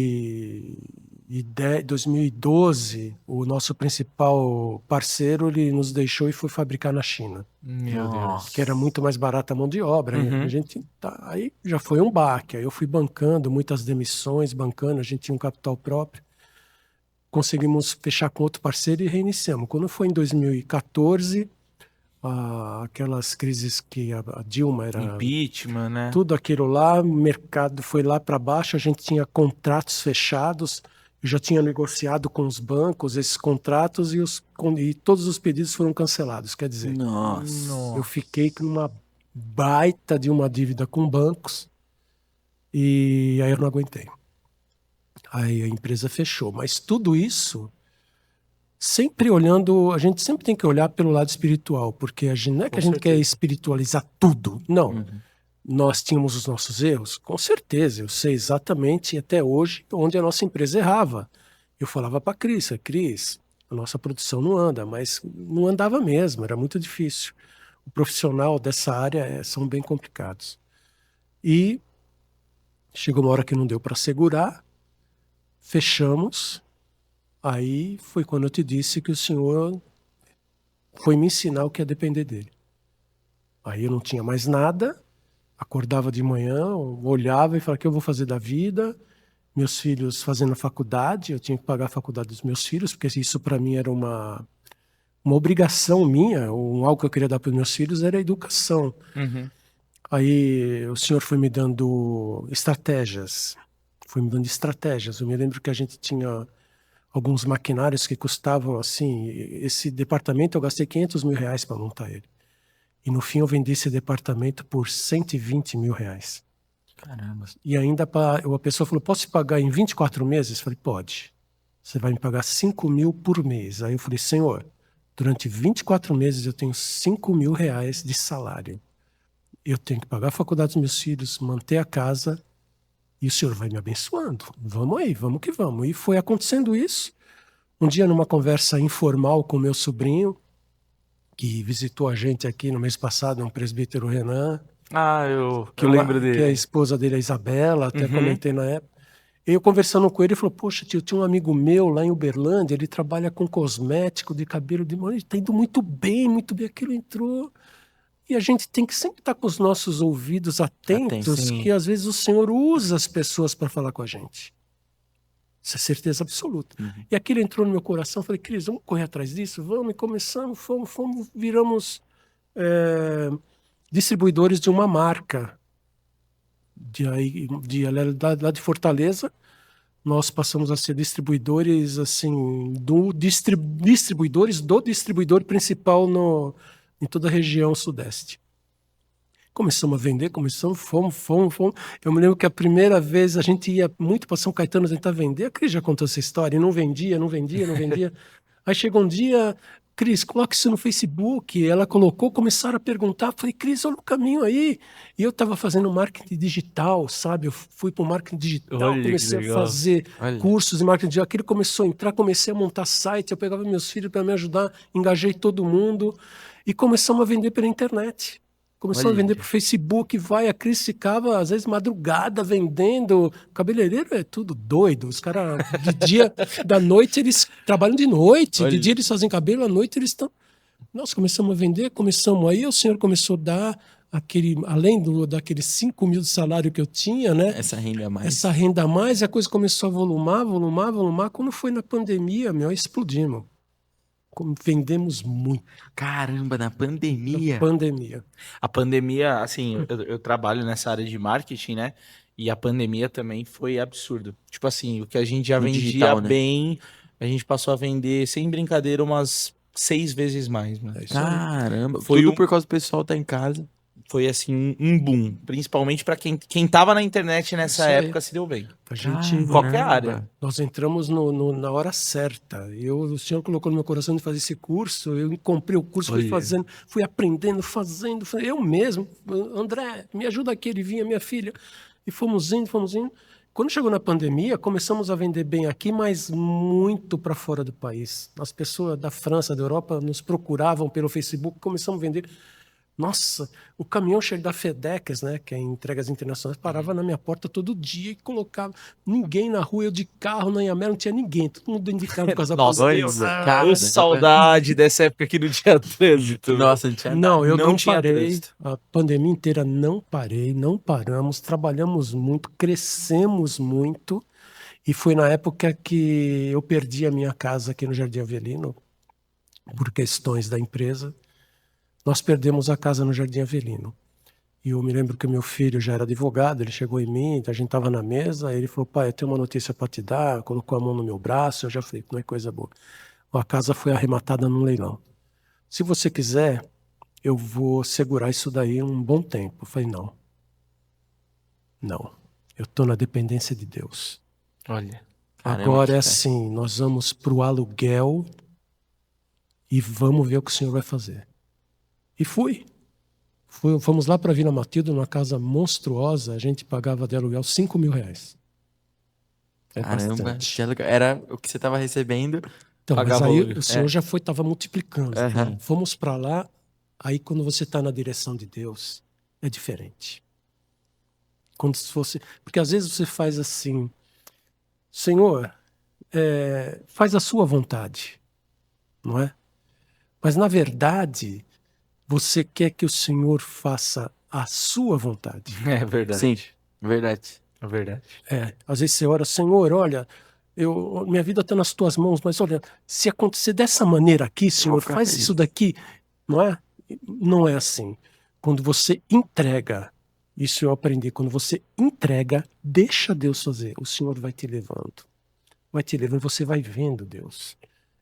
2012, o nosso principal parceiro, ele nos deixou e foi fabricar na China, Meu Deus. que era muito mais barata a mão de obra. Uhum. A gente aí já foi um baque. Aí eu fui bancando muitas demissões, a gente tinha um capital próprio. Conseguimos fechar com outro parceiro e reiniciamos. Quando foi em 2014, aquelas crises que a Dilma era... Impeachment, né? Tudo aquilo lá, o mercado foi lá para baixo, a gente tinha contratos fechados, eu já tinha negociado com os bancos esses contratos e todos os pedidos foram cancelados. Quer dizer, Nossa. eu fiquei com uma baita de uma dívida com bancos e aí eu não aguentei. Aí a empresa fechou. Mas tudo isso, sempre olhando, a gente sempre tem que olhar pelo lado espiritual, porque não é que a gente quer espiritualizar tudo, não. Nós tínhamos os nossos erros? Com certeza, eu sei exatamente até hoje onde a nossa empresa errava. Eu falava para a Cris, a nossa produção não anda, mas não andava mesmo, era muito difícil. O profissional dessa área são bem complicados. E chegou uma hora que não deu para segurar, fechamos, aí foi quando eu te disse que o senhor foi me ensinar o que é depender dele. Aí eu não tinha mais nada, acordava de manhã, olhava e falava: o que eu vou fazer da vida? Meus filhos fazendo a faculdade, eu tinha que pagar a faculdade dos meus filhos, porque isso para mim era uma obrigação minha, algo que eu queria dar para os meus filhos era a educação. Aí o senhor foi me dando estratégias, Eu me lembro que a gente tinha alguns maquinários que custavam assim, esse departamento eu gastei R$500 mil para montar ele. E no fim eu vendi esse departamento por R$120 mil. Caramba. E ainda a pessoa falou: posso te pagar em 24 meses? Eu falei: pode. Você vai me pagar 5 mil por mês. Aí eu falei: senhor, durante 24 meses eu tenho R$5 mil de salário. Eu tenho que pagar a faculdade dos meus filhos, manter a casa, e o senhor vai me abençoando. Vamos aí, vamos que vamos. E foi acontecendo isso. Um dia, numa conversa informal com meu sobrinho, que visitou a gente aqui no mês passado, um presbítero Renan. Eu lembro dele. Que a esposa dele é a Isabela, até comentei na época. Eu conversando com ele, ele falou: poxa, tio, tinha um amigo meu lá em Uberlândia, ele trabalha com cosmético de cabelo de mulher, ele está indo muito bem, aquilo entrou. E a gente tem que sempre estar com os nossos ouvidos atentos, que às vezes o Senhor usa as pessoas para falar com a gente. Isso é certeza absoluta. E aquilo entrou no meu coração, falei: Cris, vamos correr atrás disso? Vamos, e começamos, viramos distribuidores de uma marca. Lá de Fortaleza, nós passamos a ser distribuidores, assim, distribuidores do distribuidor principal em toda a região sudeste. Começamos a vender, fomos. Eu me lembro que a primeira vez a gente ia muito para São Caetano tentar vender. A Cris já contou essa história, e não vendia. Aí chegou um dia: Cris, coloque isso no Facebook. Ela colocou, começaram a perguntar. Falei: Cris, olha o caminho aí. E eu estava fazendo marketing digital, sabe? Eu fui para o marketing digital, comecei a fazer cursos de marketing digital. Aquilo começou a entrar, comecei a montar site. Eu pegava meus filhos para me ajudar, engajei todo mundo. E começamos a vender pela internet. Começamos a vender por Facebook, a Cris ficava, às vezes, madrugada vendendo. Cabeleireiro é tudo doido. Os caras, da noite, eles trabalham de noite. De dia eles fazem cabelo, à noite eles estão... Nós começamos a vender, aí o senhor começou a dar além daqueles 5 mil de salário que eu tinha, né? Essa renda a mais. Essa renda a mais, e a coisa começou a volumar. Quando foi na pandemia, explodimos. Vendemos muito. Caramba, na pandemia. A pandemia, assim, eu trabalho nessa área de marketing, né? E a pandemia também foi absurdo. Tipo assim, o que a gente já vendia digital, né? Bem, a gente passou a vender, sem brincadeira, umas 6 vezes mais. Mano. Caramba, foi tudo por causa do pessoal estar em casa. Foi assim, um boom. Principalmente para quem tava na internet nessa época se deu bem. A gente, qualquer área. Nós entramos na hora certa. O senhor colocou no meu coração de fazer esse curso. Eu comprei o curso, fui aprendendo, fazendo. Eu mesmo. André, me ajuda aqui. Ele vinha, minha filha. E fomos indo. Quando chegou na pandemia, começamos a vender bem aqui, mas muito para fora do país. As pessoas da França, da Europa, nos procuravam pelo Facebook. Começamos a vender Nossa, o caminhão cheio da FedEx, né, que é entregas internacionais, parava na minha porta todo dia e colocava ninguém na rua, eu de carro, na Anhanguera, não tinha ninguém, todo mundo dentro de casa por causa da Nossa, pandemia. Deus, cara, saudade dessa época que não tinha trânsito. Nossa, não tinha Não, eu não tinha parei. trânsito. A pandemia inteira não parei, não paramos, trabalhamos muito, crescemos muito. E foi na época que eu perdi a minha casa aqui no Jardim Avelino, por questões da empresa. Nós perdemos a casa no Jardim Avelino. E eu me lembro que o meu filho já era advogado, ele chegou em mim, a gente estava na mesa, aí ele falou, pai, eu tenho uma notícia para te dar, colocou a mão no meu braço, eu já falei, não é coisa boa. A casa foi arrematada num leilão. Se você quiser, eu vou segurar isso daí um bom tempo. Eu falei, não. Não. Eu estou na dependência de Deus. Olha. Caramba, Agora é que fé. assim, nós vamos para o aluguel e vamos ver o que o Senhor vai fazer. E fomos lá para Vila Matilde, numa casa monstruosa, a gente pagava de aluguel R$5.000. É Caramba, bastante. que legal. Era o que você tava recebendo. Então, mas Pagava aí aluguel. o Senhor já estava multiplicando. Aham. Fomos para lá, aí quando você está na direção de Deus, é diferente. Quando se fosse, porque às vezes você faz assim, Senhor, faz a sua vontade, não é? Mas na verdade, você quer que o Senhor faça a sua vontade. É verdade. Sim, verdade. É verdade. Às vezes você ora, Senhor, olha, minha vida está nas tuas mãos, mas olha, se acontecer dessa maneira aqui, Senhor, ficar faz feliz. isso daqui, não é? Não é assim. Quando você entrega, isso eu aprendi, quando você entrega, deixa Deus fazer, o Senhor vai te levando. Vai te levando, você vai vendo Deus.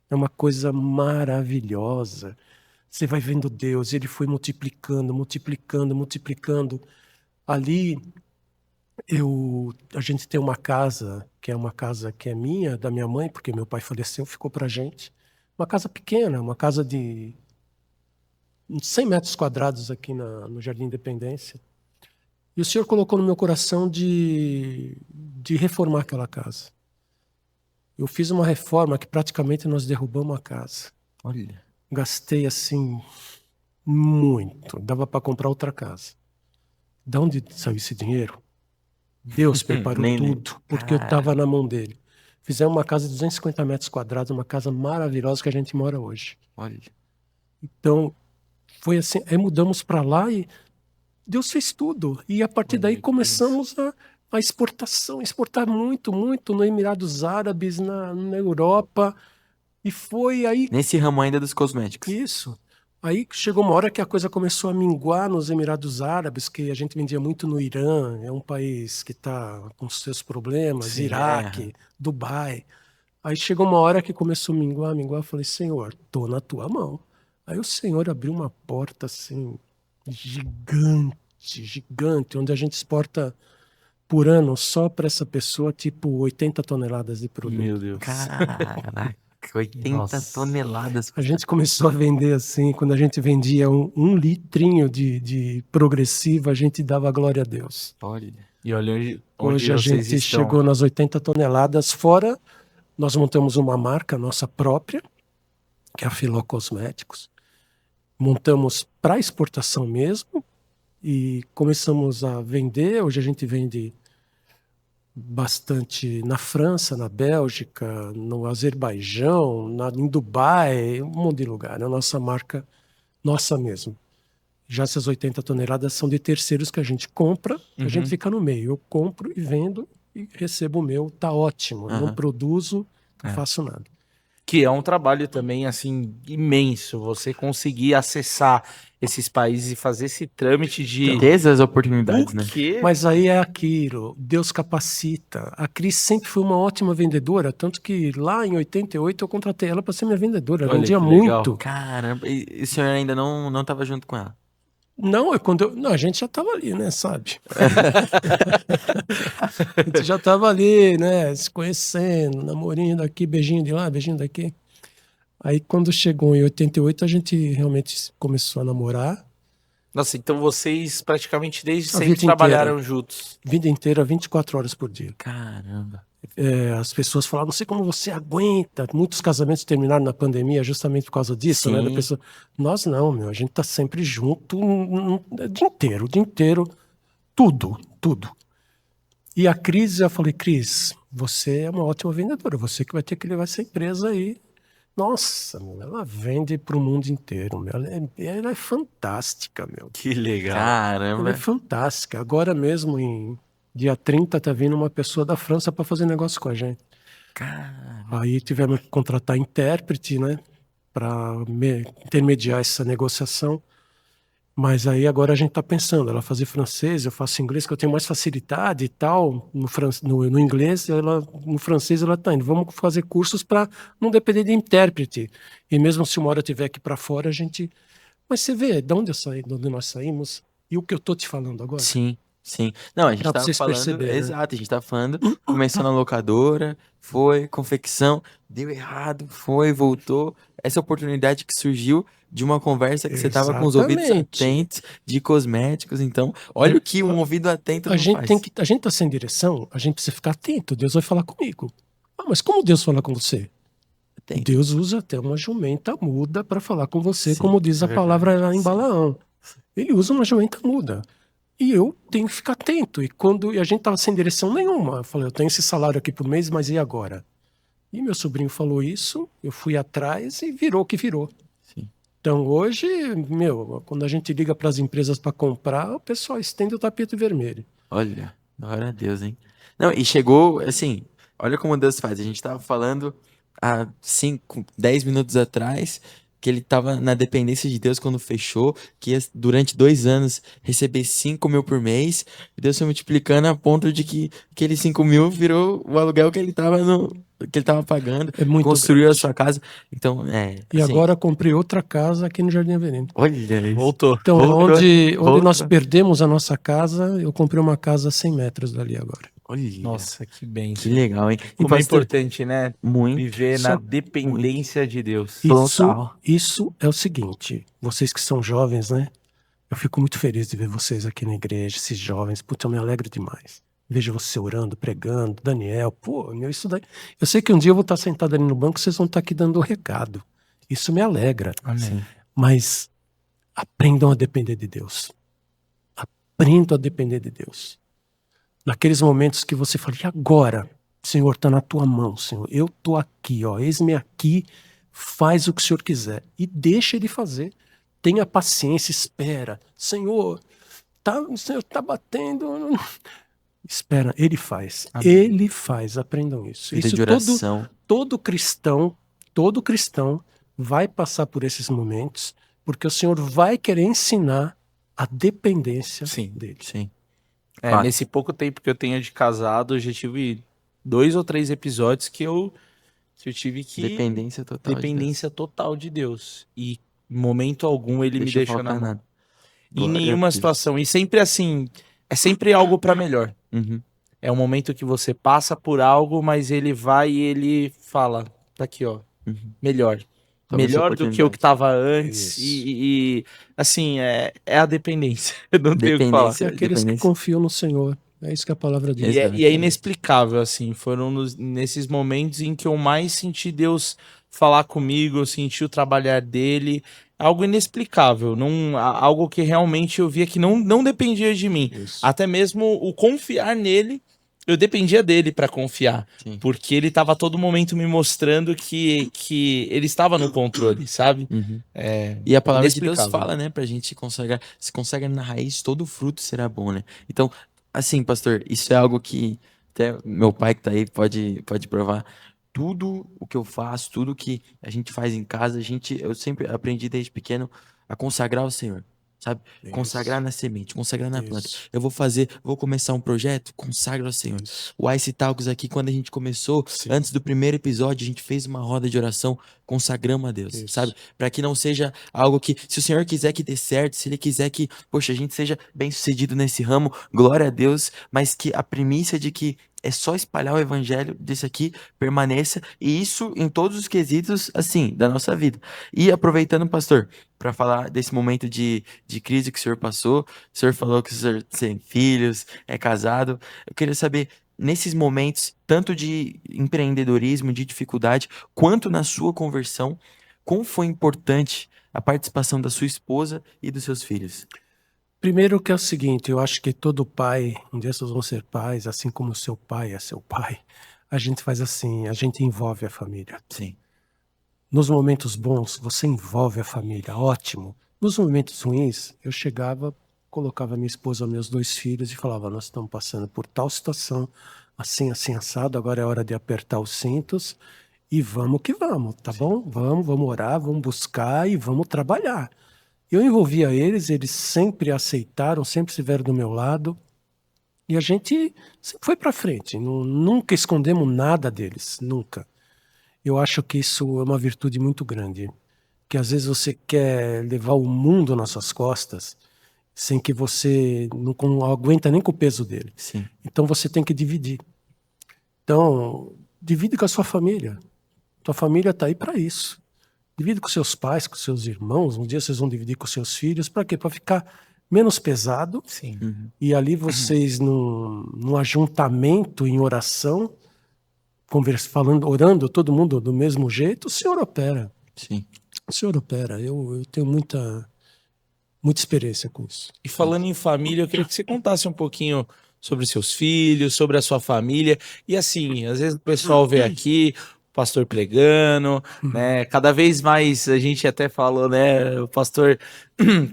É uma coisa maravilhosa. Você vai vendo Deus, ele foi multiplicando, multiplicando, multiplicando. Ali, a gente tem uma casa que é minha, da minha mãe, porque meu pai faleceu, ficou pra gente. Uma casa pequena, uma casa de 100 metros quadrados aqui no Jardim Independência. E o Senhor colocou no meu coração de reformar aquela casa. Eu fiz uma reforma que praticamente nós derrubamos a casa. Olha. Gastei assim muito. Dava para comprar outra casa. De onde saiu esse dinheiro? Deus preparou Nem tudo, porque eu estava na mão dele. Fizemos uma casa de 250 metros quadrados, uma casa maravilhosa que a gente mora hoje. Olha. Então, foi assim, aí mudamos para lá e Deus fez tudo. E a partir daí começamos a exportação, exportar muito, muito no Emirados Árabes, na Europa. E foi aí Nesse ramo ainda dos cosméticos. isso. Aí chegou uma hora que a coisa começou a minguar nos Emirados Árabes, que a gente vendia muito no Irã, é um país que está com seus problemas, Sim, Iraque, Dubai. Aí chegou uma hora que começou a minguar, eu falei, Senhor, tô na tua mão. Aí o Senhor abriu uma porta assim, gigante, gigante, onde a gente exporta por ano só para essa pessoa, tipo 80 toneladas de produto. Meu Deus. Caraca, 80 Nossa. toneladas. A gente começou a vender assim, quando a gente vendia um litrinho de progressiva, a gente dava glória a Deus. Olha. E olha onde Hoje a vocês gente estão. chegou nas 80 toneladas, fora nós montamos uma marca nossa própria, que é a Filó Cosméticos. Montamos para exportação mesmo e começamos a vender. Hoje a gente vende bastante na França, na Bélgica, no Azerbaijão, em Dubai, um monte de lugar. É a nossa marca, nossa mesmo. Já essas 80 toneladas são de terceiros que a gente compra, a gente fica no meio. Eu compro e vendo e recebo o meu, tá ótimo. Eu não produzo, não faço nada. Que é um trabalho também, assim, imenso. Você conseguir acessar esses países e fazer esse trâmite de... Ter essas oportunidades, né? O quê? Mas aí é aquilo, Deus capacita. A Cris sempre foi uma ótima vendedora, tanto que lá em 88 eu contratei ela para ser minha vendedora. Ela Olha vendia que legal. muito. Caramba, e o senhor ainda não tava junto com ela? Não, a gente já estava ali, né, sabe? A gente já estava ali, né, se conhecendo, namorinho daqui, beijinho de lá, beijinho daqui. Aí quando chegou em 88 a gente realmente começou a namorar. Nossa, então vocês praticamente desde A sempre vida inteira. trabalharam juntos. Vida inteira, 24 horas por dia. Caramba. As pessoas falavam, não sei como você aguenta. Muitos casamentos terminaram na pandemia justamente por causa disso, né? Da Sim. pessoa, nós não, meu, a gente tá sempre junto o dia inteiro, tudo. E a Cris, eu falei, Cris, você é uma ótima vendedora, você que vai ter que levar essa empresa aí. Nossa, meu, ela vende pro mundo inteiro, meu. Ela é fantástica, meu. Que legal. Ela é Caramba. fantástica. Agora mesmo, em dia 30, tá vindo uma pessoa da França para fazer negócio com a gente. Aí tivemos que contratar intérprete, né? Para intermediar essa negociação. Mas aí agora a gente tá pensando, ela fazer francês, eu faço inglês, que eu tenho mais facilidade e tal, no inglês, no francês ela tá indo. Vamos fazer cursos para não depender de intérprete. E mesmo se uma hora eu tiver que ir para fora, a gente... Mas você vê de onde eu saí, de onde nós saímos, e o que eu tô te falando agora? Sim. Não, a gente Dá pra tava vocês falando, perceberem, né? exato, a gente tava falando, começou na locadora, foi, confecção, deu errado, foi, voltou. Essa oportunidade que surgiu de uma conversa que você tava com os ouvidos Exatamente. atentos, de cosméticos, então, olha o que um ouvido atento A não gente faz. a gente tá sem direção, a gente precisa ficar atento, Deus vai falar comigo. Ah, mas como Deus fala com você? Tem. Deus usa até uma jumenta muda para falar com você, Sim, como diz é a palavra lá em sim. Balaão. Ele usa uma jumenta muda. E eu tenho que ficar atento. E a gente tava sem direção nenhuma. Eu falei, eu tenho esse salário aqui por mês, mas e agora? E meu sobrinho falou isso, eu fui atrás e virou o que virou. Sim. Então hoje, meu, quando a gente liga para as empresas para comprar, o pessoal estende o tapete vermelho. Olha, glória a Deus, hein? Não, e chegou, assim, olha como Deus faz. A gente tava falando há 10 minutos atrás que ele tava na dependência de Deus quando fechou, que ia, durante 2 anos, receber 5 mil por mês. E Deus foi multiplicando a ponto de que aqueles 5 mil virou o aluguel que ele tava pagando, É muito construiu a grande. sua casa. Então, E assim, agora comprei outra casa aqui no Jardim Avenida. olha isso. Voltou. Então, Voltou, onde voltou. nós perdemos a nossa casa, eu comprei uma casa a 100 metros dali agora. Olha, Nossa, que que bênção. legal, hein? E Como é pastor, importante, né? muito. Viver Só- na dependência de Deus. Isso é o seguinte, vocês que são jovens, né? Eu fico muito feliz de ver vocês aqui na igreja, esses jovens. Putz, eu me alegro demais. Vejo você orando, pregando, Daniel, pô, meu, isso daí. Eu sei que um dia eu vou estar sentado ali no banco, vocês vão estar aqui dando o recado. Isso me alegra. Amém. Mas aprendam a depender de Deus. Aprendam a depender de Deus. Naqueles momentos que você fala, e agora? Senhor, está na tua mão, Senhor. Eu estou aqui, ó, eis-me aqui, faz o que o Senhor quiser. E deixa Ele fazer. Tenha paciência, espera. Senhor, o Senhor está batendo. Espera, Ele faz. Amém. Ele faz, aprendam isso. Vida Isso de oração. todo cristão vai passar por esses momentos, porque o Senhor vai querer ensinar a dependência Sim. dele. Sim. É, Fato. nesse pouco tempo que eu tenho de casado, eu já tive 2 ou 3 episódios que eu tive que... Dependência total. de Deus. Dependência total de Deus. E em momento algum ele me Deixa deixou na faltar mão. nada. Em Glória a nenhuma Deus. situação. E sempre assim, é sempre algo pra melhor. Uhum. É um momento que você passa por algo, mas ele vai e ele fala, tá aqui, ó, Uhum. melhor. Toma essa Melhor do que o oportunidade. que tava antes. Isso. E, assim, é a dependência. Eu não tenho o que falar. Dependência. É aqueles que Dependência. confiam no Senhor. É isso que a palavra diz. E é Exato. inexplicável, assim. Foram nesses momentos em que eu mais senti Deus falar comigo, eu senti o trabalhar dele. Algo inexplicável. Algo que realmente eu via que não dependia de mim. Isso. Até mesmo o confiar nele, eu dependia dele para confiar. Sim. Porque ele estava a todo momento me mostrando que ele estava no controle, sabe? Uhum. É, E a palavra de Deus inexplicável. fala, né, pra gente consagrar, se consagra na raiz, todo fruto será bom, né? Então, assim, pastor, isso é algo que até meu pai que tá aí pode provar. Tudo o que eu faço, tudo que a gente faz em casa, eu sempre aprendi desde pequeno a consagrar ao Senhor, sabe? Isso. Consagrar na semente, consagrar na planta. Isso. Eu vou começar um projeto, consagra ao Senhor. Isso. O Ice Talks aqui, quando a gente começou, Sim. antes do primeiro episódio, a gente fez uma roda de oração, consagramos a Deus, Isso. sabe? Para que não seja algo que, se o Senhor quiser que dê certo, se Ele quiser que, poxa, a gente seja bem sucedido nesse ramo, glória a Deus, mas que a primícia de que é só espalhar o evangelho desse aqui permaneça, e isso em todos os quesitos, assim, da nossa vida. E aproveitando, pastor, para falar desse momento de crise que o senhor passou, o senhor falou que o senhor tem filhos, é casado, eu queria saber nesses momentos, tanto de empreendedorismo, de dificuldade, quanto na sua conversão, como foi importante a participação da sua esposa e dos seus filhos? Primeiro que é o seguinte, eu acho que todo pai, um dia vocês vão ser pais, assim como o seu pai é seu pai, a gente faz assim, a gente envolve a família. Sim. Nos momentos bons, você envolve a família, ótimo. Nos momentos ruins, eu chegava, colocava minha esposa, meus 2 filhos e falava, nós estamos passando por tal situação, assim, assim, assado, agora é hora de apertar os cintos e vamos que vamos, tá bom? Vamos orar, vamos buscar e vamos trabalhar. Eu envolvia eles sempre aceitaram, sempre estiveram do meu lado e a gente sempre foi para frente, nunca escondemos nada deles, nunca. Eu acho que isso é uma virtude muito grande, que às vezes você quer levar o mundo nas suas costas sem que você não aguenta nem com o peso dele. Sim. Então você tem que dividir. Então, divide com a sua família. Tua família está aí para isso. Divide com seus pais, com seus irmãos. Um dia vocês vão dividir com seus filhos. Para quê? Para ficar menos pesado. Sim. E ali vocês, num ajuntamento, em oração, falando, orando, todo mundo do mesmo jeito, o Senhor opera. Sim. O Senhor opera. Eu tenho muita experiência com isso. E falando em família, eu queria que você contasse um pouquinho sobre seus filhos, sobre a sua família. E assim, às vezes o pessoal vê aqui, o pastor pregando, né? Cada vez mais a gente até falou, né? O pastor,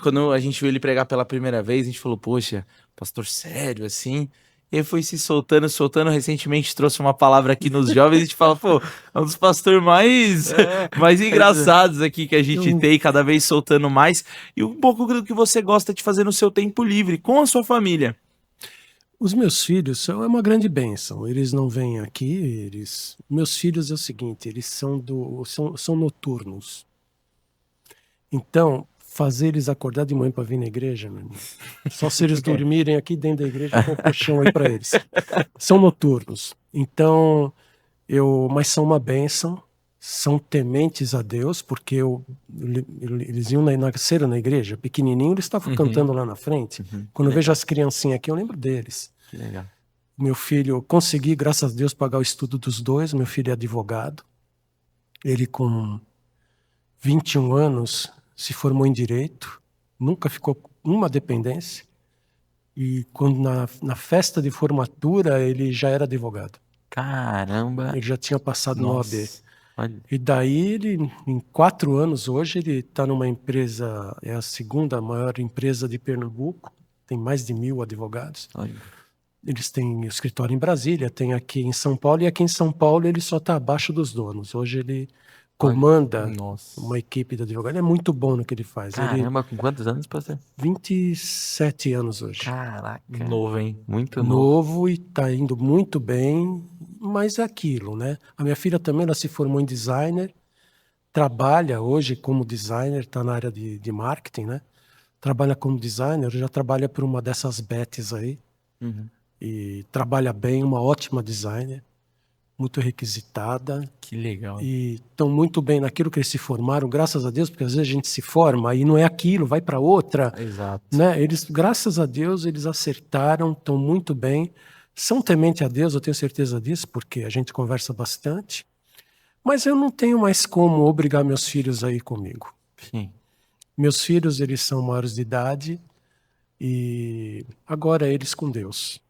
quando a gente viu ele pregar pela primeira vez, a gente falou, poxa, pastor sério, assim. E ele foi se soltando. Recentemente trouxe uma palavra aqui nos jovens e a gente fala, pô, é um dos pastores mais engraçados aqui que a gente tem, cada vez soltando mais. E um pouco do que você gosta de fazer no seu tempo livre, com a sua família. Os meus filhos são uma grande bênção. Eles não vêm aqui, meus filhos é o seguinte, eles são noturnos. Então, fazer eles acordar de manhã para vir na igreja, meu irmão. Só se eles dormirem aqui dentro da igreja com o colchão aí para eles. São noturnos. Então, mas são uma bênção, são tementes a Deus, porque eles nasceram na igreja, pequenininho, eles estavam cantando lá na frente. Quando eu vejo as criancinhas aqui, eu lembro deles. Que legal. Meu filho, consegui, graças a Deus, pagar o estudo dos 2. Meu filho é advogado. Ele, com 21 anos, se formou em Direito. Nunca ficou com uma dependência. E quando na festa de formatura, ele já era advogado. Caramba. Ele já tinha passado no OAB. Olha. E daí, ele, em 4 anos hoje, ele está numa empresa, é a segunda maior empresa de Pernambuco. Tem mais de 1.000 advogados. Olha. Eles têm escritório em Brasília, tem aqui em São Paulo, e aqui em São Paulo ele só está abaixo dos donos. Hoje ele comanda uma equipe de advogado. Ele é muito bom no que ele faz. Caramba, com quantos anos, pastor? 27 anos hoje. Caraca. Novo, hein? Muito novo. Novo, e está indo muito bem, mas é aquilo, né? A minha filha também, ela se formou em designer, trabalha hoje como designer, está na área de marketing, né? Trabalha como designer, já trabalha por uma dessas bets aí. E trabalha bem, uma ótima designer, muito requisitada. Que legal. E estão muito bem naquilo que eles se formaram, graças a Deus, porque às vezes a gente se forma e não é aquilo, vai para outra. Exato. Né? Eles, graças a Deus, eles acertaram, estão muito bem. São temente a Deus, eu tenho certeza disso, porque a gente conversa bastante. Mas eu não tenho mais como obrigar meus filhos a ir comigo. Sim. Meus filhos, eles são maiores de idade e agora eles com Deus.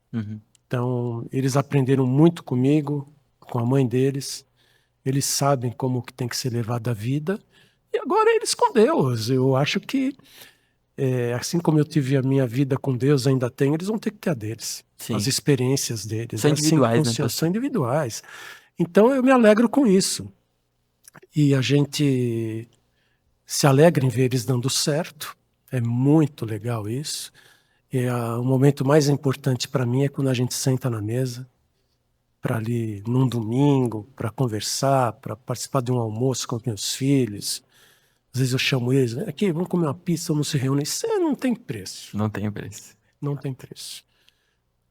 Então, eles aprenderam muito comigo, com a mãe deles. Eles sabem como que tem que ser levado a vida. E agora eles com Deus. Eu acho que, assim como eu tive a minha vida com Deus, ainda tenho, eles vão ter que ter a deles. Sim. As experiências deles. São individuais, né? São individuais. Então, eu me alegro com isso. E a gente se alegra em ver eles dando certo. É muito legal isso. O momento mais importante para mim é quando a gente senta na mesa para ali num domingo, para conversar, para participar de um almoço com os meus filhos. Às vezes eu chamo eles, aqui, vamos comer uma pizza, vamos se reunir. Isso não tem preço. Não tem preço. Não tem preço.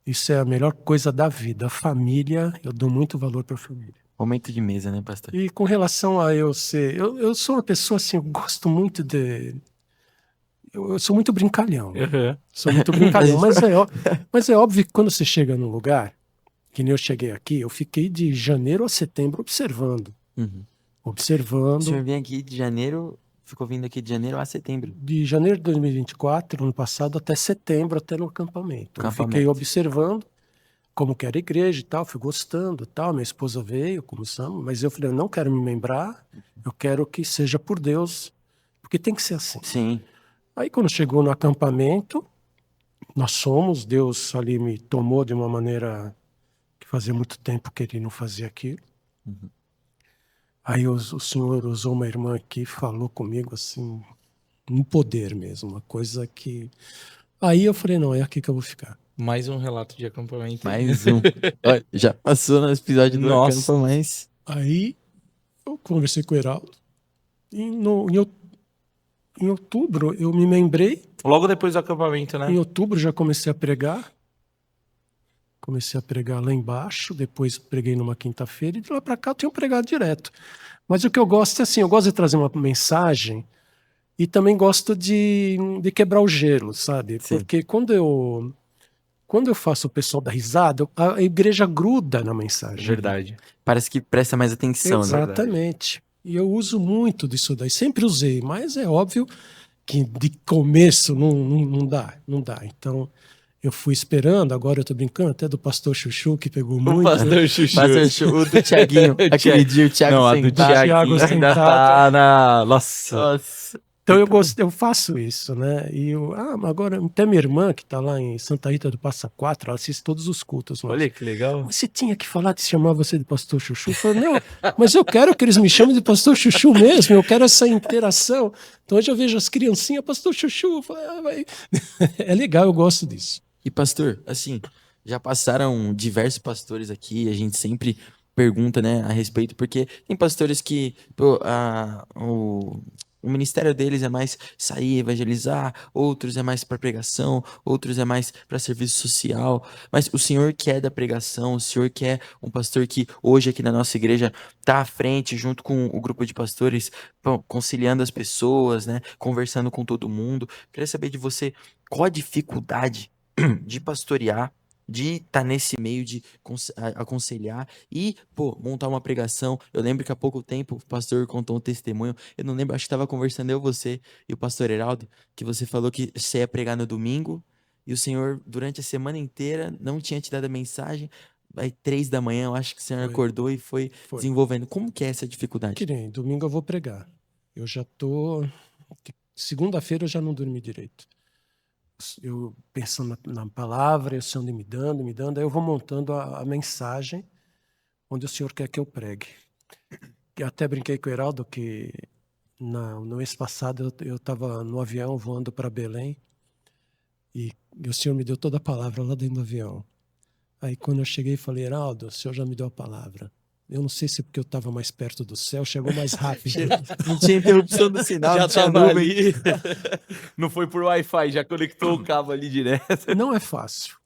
Isso é a melhor coisa da vida. A família, eu dou muito valor para a família. Momento de mesa, né, pastor? E com relação a eu ser... Eu sou uma pessoa assim, eu gosto muito de... Eu sou muito brincalhão. Sou muito brincalhão. Mas é óbvio que quando você chega num lugar, que nem eu cheguei aqui, eu fiquei de janeiro a setembro observando. Uhum. O Observando. senhor vem aqui de janeiro, ficou vindo aqui de janeiro a setembro. De janeiro de 2024, ano passado, até setembro, até no acampamento. Eu fiquei Acampamento. observando como que era a igreja e tal, fui gostando e tal. Minha esposa veio, começamos, mas eu falei, eu não quero me membrar, eu quero que seja por Deus, porque tem que ser assim. Sim. Aí quando chegou no acampamento, Deus ali me tomou de uma maneira que fazia muito tempo que ele não fazia aquilo. Uhum. Aí o senhor usou uma irmã aqui, falou comigo assim, um poder mesmo, uma coisa que... Aí eu falei, não, é aqui que eu vou ficar. Mais um relato de acampamento. Mais um. Olha, já passou no episódio do Nossa. Acampa, mas... Aí eu conversei com o Heraldo e em outubro eu me membrei. Logo depois do acampamento, né? Em outubro já comecei a pregar. Comecei a pregar lá embaixo, depois preguei numa quinta-feira e de lá para cá eu tenho pregado direto. Mas o que eu gosto é assim, eu gosto de trazer uma mensagem e também gosto de quebrar o gelo, sabe? Sim. Porque quando eu faço o pessoal dar risada, a igreja gruda na mensagem. Verdade. Parece que presta mais atenção, né? Exatamente. E eu uso muito disso daí. Sempre usei, mas é óbvio que de começo não dá. Então, eu fui esperando, agora eu tô brincando, até do pastor Chuchu, que pegou muito. Pastor Chuchu. O do Thiaguinho. Aquele dia o Thiago Não, a do sentado. Thiago ainda sentado. tá na... Nossa. Nossa. Então eu faço isso, né? E agora, até minha irmã, que tá lá em Santa Rita do Passa Quatro, ela assiste todos os cultos. Nossa. Olha que legal. Você tinha que falar de chamar você de pastor Chuchu. Eu falei, não, mas eu quero que eles me chamem de pastor Chuchu mesmo, eu quero essa interação. Então hoje eu vejo as criancinhas, pastor Chuchu. Eu falei, é legal, eu gosto disso. E pastor, assim, já passaram diversos pastores aqui, a gente sempre pergunta, né, a respeito, porque tem pastores que pô, o ministério deles é mais sair, evangelizar, outros é mais para pregação, outros é mais para serviço social, mas o senhor que é da pregação, o senhor que é um pastor que hoje aqui na nossa igreja está à frente, junto com o grupo de pastores, conciliando as pessoas, né, conversando com todo mundo, queria saber de você, qual a dificuldade de pastorear, de estar nesse meio de aconselhar e, pô, montar uma pregação. Eu lembro que há pouco tempo o pastor contou um testemunho, eu não lembro, acho que estava conversando você e o pastor Heraldo, que você falou que você ia pregar no domingo e o senhor, durante a semana inteira, não tinha te dado a mensagem. Aí 3 da manhã, eu acho que o senhor acordou e foi desenvolvendo. Como que é essa dificuldade? Que nem, domingo eu vou pregar. Eu já tô... Segunda-feira eu já não dormi direito. Eu pensando na palavra, o Senhor me dando, aí eu vou montando a mensagem onde o Senhor quer que eu pregue. Eu até brinquei com o Heraldo que no mês passado eu estava no avião voando para Belém e o Senhor me deu toda a palavra lá dentro do avião. Aí quando eu cheguei, falei, Heraldo, o Senhor já me deu a palavra. Eu não sei se porque eu estava mais perto do céu, chegou mais rápido. Não tinha interrupção do sinal, Já não tinha tava nuvem. ali. Não foi por Wi-Fi, já conectou o cabo ali direto. Não é fácil.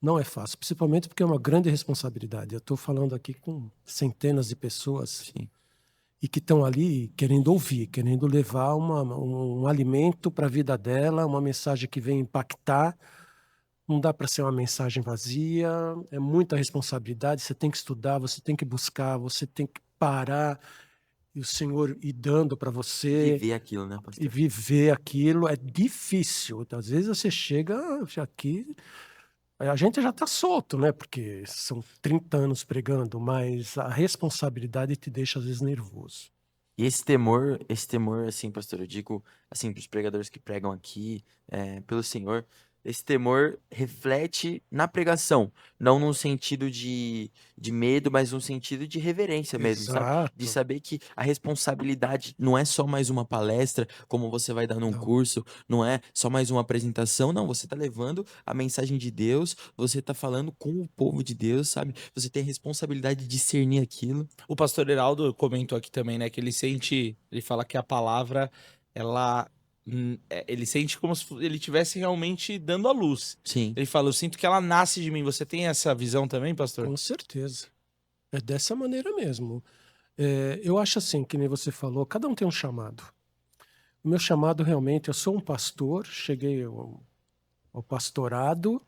Não é fácil, principalmente porque é uma grande responsabilidade. Eu estou falando aqui com centenas de pessoas e que estão ali querendo ouvir, querendo levar um alimento para a vida dela, uma mensagem que vem impactar. Não dá para ser uma mensagem vazia, é muita responsabilidade, você tem que estudar, você tem que buscar, você tem que parar e o Senhor ir dando para você. Viver aquilo, né, pastor? E viver aquilo é difícil. Às vezes você chega aqui, a gente já está solto, né? Porque são 30 anos pregando, mas a responsabilidade te deixa às vezes nervoso. E esse temor, assim, pastor, eu digo, assim, para os pregadores que pregam aqui, pelo Senhor, esse temor reflete na pregação, não num sentido de medo, mas num sentido de reverência mesmo, sabe? Exato. De saber que a responsabilidade não é só mais uma palestra, como você vai dar num Não. curso, não é só mais uma apresentação, não, você tá levando a mensagem de Deus, você tá falando com o povo de Deus, sabe? Você tem a responsabilidade de discernir aquilo. O pastor Heraldo comentou aqui também, né, que ele fala que a palavra, ele sente como se ele estivesse realmente dando a luz. Sim. Ele fala, eu sinto que ela nasce de mim. Você tem essa visão também, pastor? Com certeza. É dessa maneira mesmo. Eu acho assim, que nem você falou, cada um tem um chamado. O meu chamado realmente, eu sou um pastor, cheguei ao pastorado,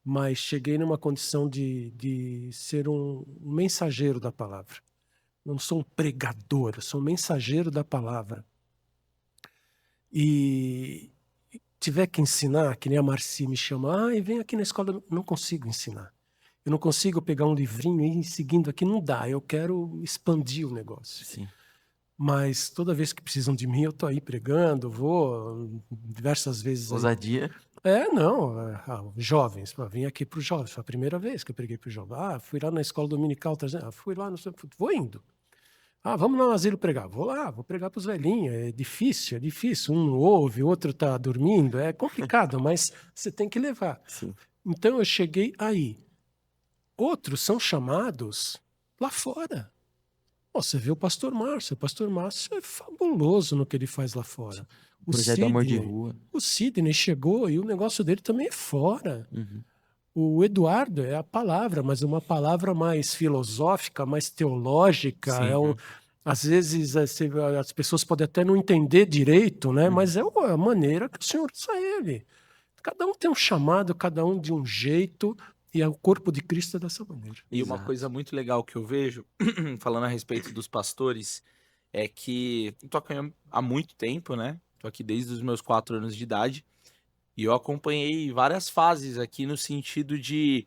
mas cheguei numa condição de ser um mensageiro da palavra. Não sou um pregador, eu sou um mensageiro da palavra. E tiver que ensinar, que nem a Marci me chama, vem aqui na escola, eu não consigo ensinar. Eu não consigo pegar um livrinho e ir seguindo aqui, não dá. Eu quero expandir o negócio. Sim. Mas toda vez que precisam de mim, eu tô aí pregando, vou diversas vezes. Ousadia. Não, jovens, vim aqui para os jovens, foi a primeira vez que eu preguei para os jovens. Fui lá na escola dominical, fui lá, vou indo. Vamos lá no asilo pregar. Vou lá, vou pregar para os velhinhos. É difícil. Um não ouve, o outro está dormindo. É complicado, mas você tem que levar. Sim. Então eu cheguei aí. Outros são chamados lá fora. Você vê o pastor Márcio. O pastor Márcio é fabuloso no que ele faz lá fora. O projeto Amor de Rua. O Sidney chegou e o negócio dele também é fora. Uhum. O Eduardo é a palavra, mas uma palavra mais filosófica, mais teológica. Sim, Às vezes as pessoas podem até não entender direito, né? Mas é a maneira que o Senhor usa ele. Cada um tem um chamado, cada um de um jeito, e o corpo de Cristo é dessa maneira. E uma Exato. coisa muito legal que eu vejo, falando a respeito dos pastores, é que eu tô aqui há muito tempo, né? Tô aqui desde os meus 4 anos de idade. E eu acompanhei várias fases aqui no sentido de...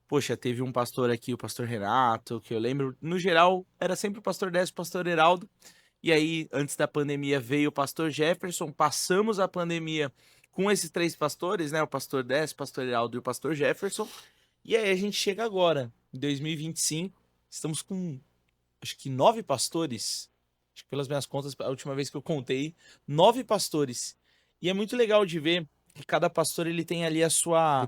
Poxa, teve um pastor aqui, o pastor Renato, que eu lembro... No geral, era sempre o pastor Décio e o pastor Heraldo. E aí, antes da pandemia, veio o pastor Jefferson. Passamos a pandemia com esses 3 pastores, né? O pastor Décio, o pastor Heraldo e o pastor Jefferson. E aí a gente chega agora, em 2025. Estamos com, acho que 9 pastores. Acho que pelas minhas contas, a última vez que eu contei, 9 pastores. E é muito legal de ver que cada pastor ele tem ali a sua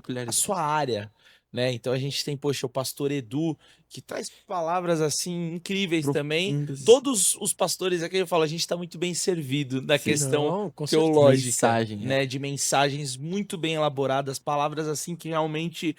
área, né? Então a gente tem, poxa, o pastor Edu, que traz palavras assim incríveis também. Todos os pastores aqui, eu falo, a gente está muito bem servido na questão teológica, mensagem, né? De mensagens muito bem elaboradas, palavras assim que realmente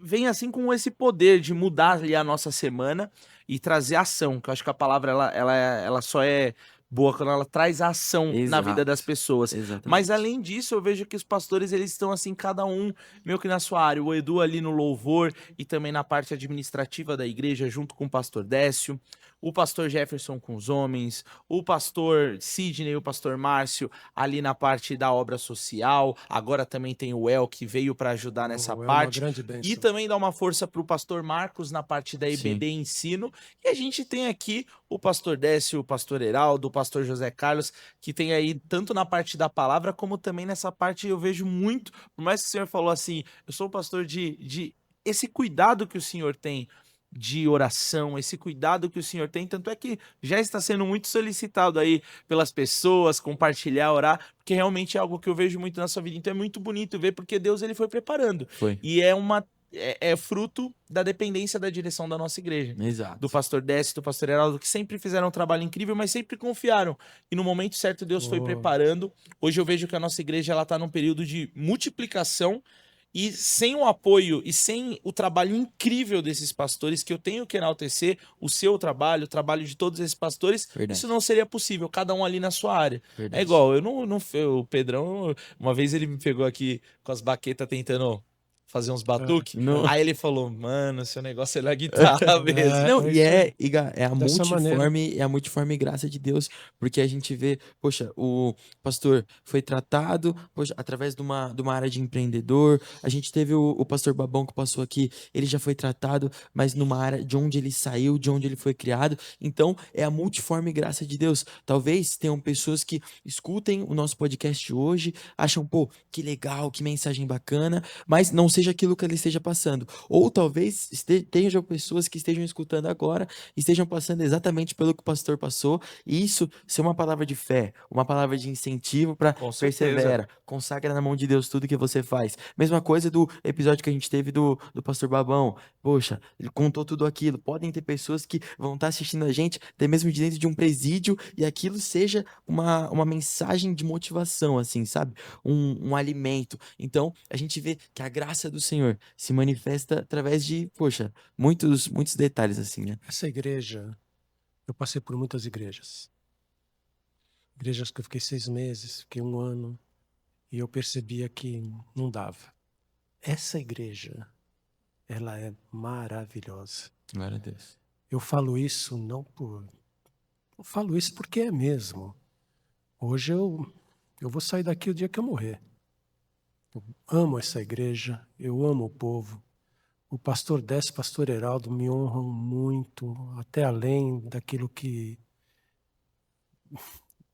vem assim com esse poder de mudar ali a nossa semana e trazer ação, que eu acho que a palavra ela só é boa quando ela traz ação na vida das pessoas. Exatamente. Mas além disso, eu vejo que os pastores eles estão assim, cada um meio que na sua área. O Edu ali no louvor e também na parte administrativa da igreja, junto com o pastor Décio. O pastor Jefferson com os homens, o pastor Sidney e o pastor Márcio ali na parte da obra social. Agora também tem o El que veio para ajudar nessa parte. E também dá uma força para o pastor Marcos na parte da EBD Ensino. E a gente tem aqui o pastor Décio, o pastor Heraldo, o pastor José Carlos, que tem aí tanto na parte da palavra, como também nessa parte eu vejo muito, por mais que o senhor falou assim, eu sou um pastor de esse cuidado que o senhor tem de oração, esse cuidado que o senhor tem, tanto é que já está sendo muito solicitado aí pelas pessoas, compartilhar, orar, porque realmente é algo que eu vejo muito na sua vida, então é muito bonito ver, porque Deus ele foi preparando, e é fruto da dependência da direção da nossa igreja. Exato. Do pastor Décio, do pastor Heraldo, que sempre fizeram um trabalho incrível, mas sempre confiaram, e no momento certo Deus foi preparando. Hoje eu vejo que a nossa igreja ela está num período de multiplicação. E sem o apoio e sem o trabalho incrível desses pastores, que eu tenho que enaltecer o seu trabalho, o trabalho de todos esses pastores, isso não seria possível, cada um ali na sua área. É igual, o Pedrão, uma vez ele me pegou aqui com as baquetas tentando fazer uns batuques, aí ele falou, mano, seu negócio é na guitarra mesmo. Não, e a multiforme graça de Deus, porque a gente vê, poxa, o pastor foi tratado, poxa, através de uma área de empreendedor, a gente teve o pastor Babão que passou aqui, ele já foi tratado, mas numa área de onde ele saiu, de onde ele foi criado, então é a multiforme graça de Deus. Talvez tenham pessoas que escutem o nosso podcast hoje, acham, pô, que legal, que mensagem bacana, mas não seja aquilo que ele esteja passando. Ou talvez tenham pessoas que estejam escutando agora e estejam passando exatamente pelo que o pastor passou, e isso ser uma palavra de fé, uma palavra de incentivo para persevera, consagra na mão de Deus tudo que você faz. Mesma coisa do episódio que a gente teve do pastor Babão. Poxa, ele contou tudo aquilo. Podem ter pessoas que vão estar assistindo a gente, até mesmo de dentro de um presídio, e aquilo seja uma mensagem de motivação, assim, sabe? Um alimento. Então, a gente vê que a graça do Senhor se manifesta através de, poxa, muitos detalhes assim, né? Essa igreja, eu passei por muitas igrejas. Igrejas que eu fiquei 6 meses, fiquei 1 ano, e eu percebia que não dava. essa igreja, ela é maravilhosa. Glória a Deus. Eu falo isso não por... Eu falo isso porque é mesmo. Hoje eu vou sair daqui o dia que eu morrer. Eu amo essa igreja, eu amo o povo. O pastor Décio, o pastor Heraldo me honram muito, até além daquilo que...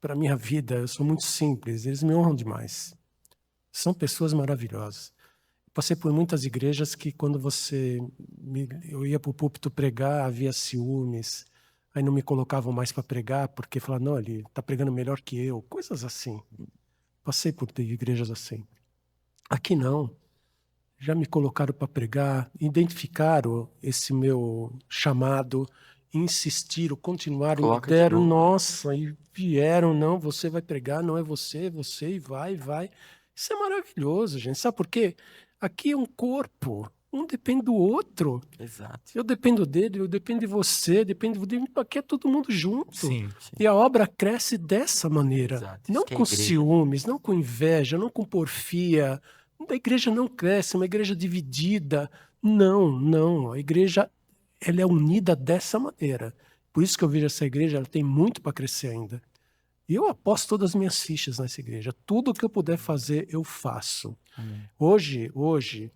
Para a minha vida, eu sou muito simples, eles me honram demais. São pessoas maravilhosas. Passei por muitas igrejas que quando eu ia para o púlpito pregar, havia ciúmes, aí não me colocavam mais para pregar, porque falavam, não, ele está pregando melhor que eu, coisas assim. Passei por igrejas assim. Aqui não. Já me colocaram para pregar, identificaram esse meu chamado, insistiram, continuaram, deram, nossa, e vieram, não, você vai pregar, não é você, e vai. Isso é maravilhoso, gente. Sabe por quê? Aqui é um corpo, um depende do outro. Exato. Eu dependo dele, eu dependo de você, dependo dele. Aqui é todo mundo junto. Sim. E a obra cresce dessa maneira. Exato. Não com ciúmes, não com inveja, não com porfia. A igreja não cresce, uma igreja dividida. Não. A igreja ela é unida dessa maneira. Por isso que eu vejo essa igreja, ela tem muito para crescer ainda. E eu aposto todas as minhas fichas nessa igreja. Tudo que eu puder fazer, eu faço. Amém. Hoje,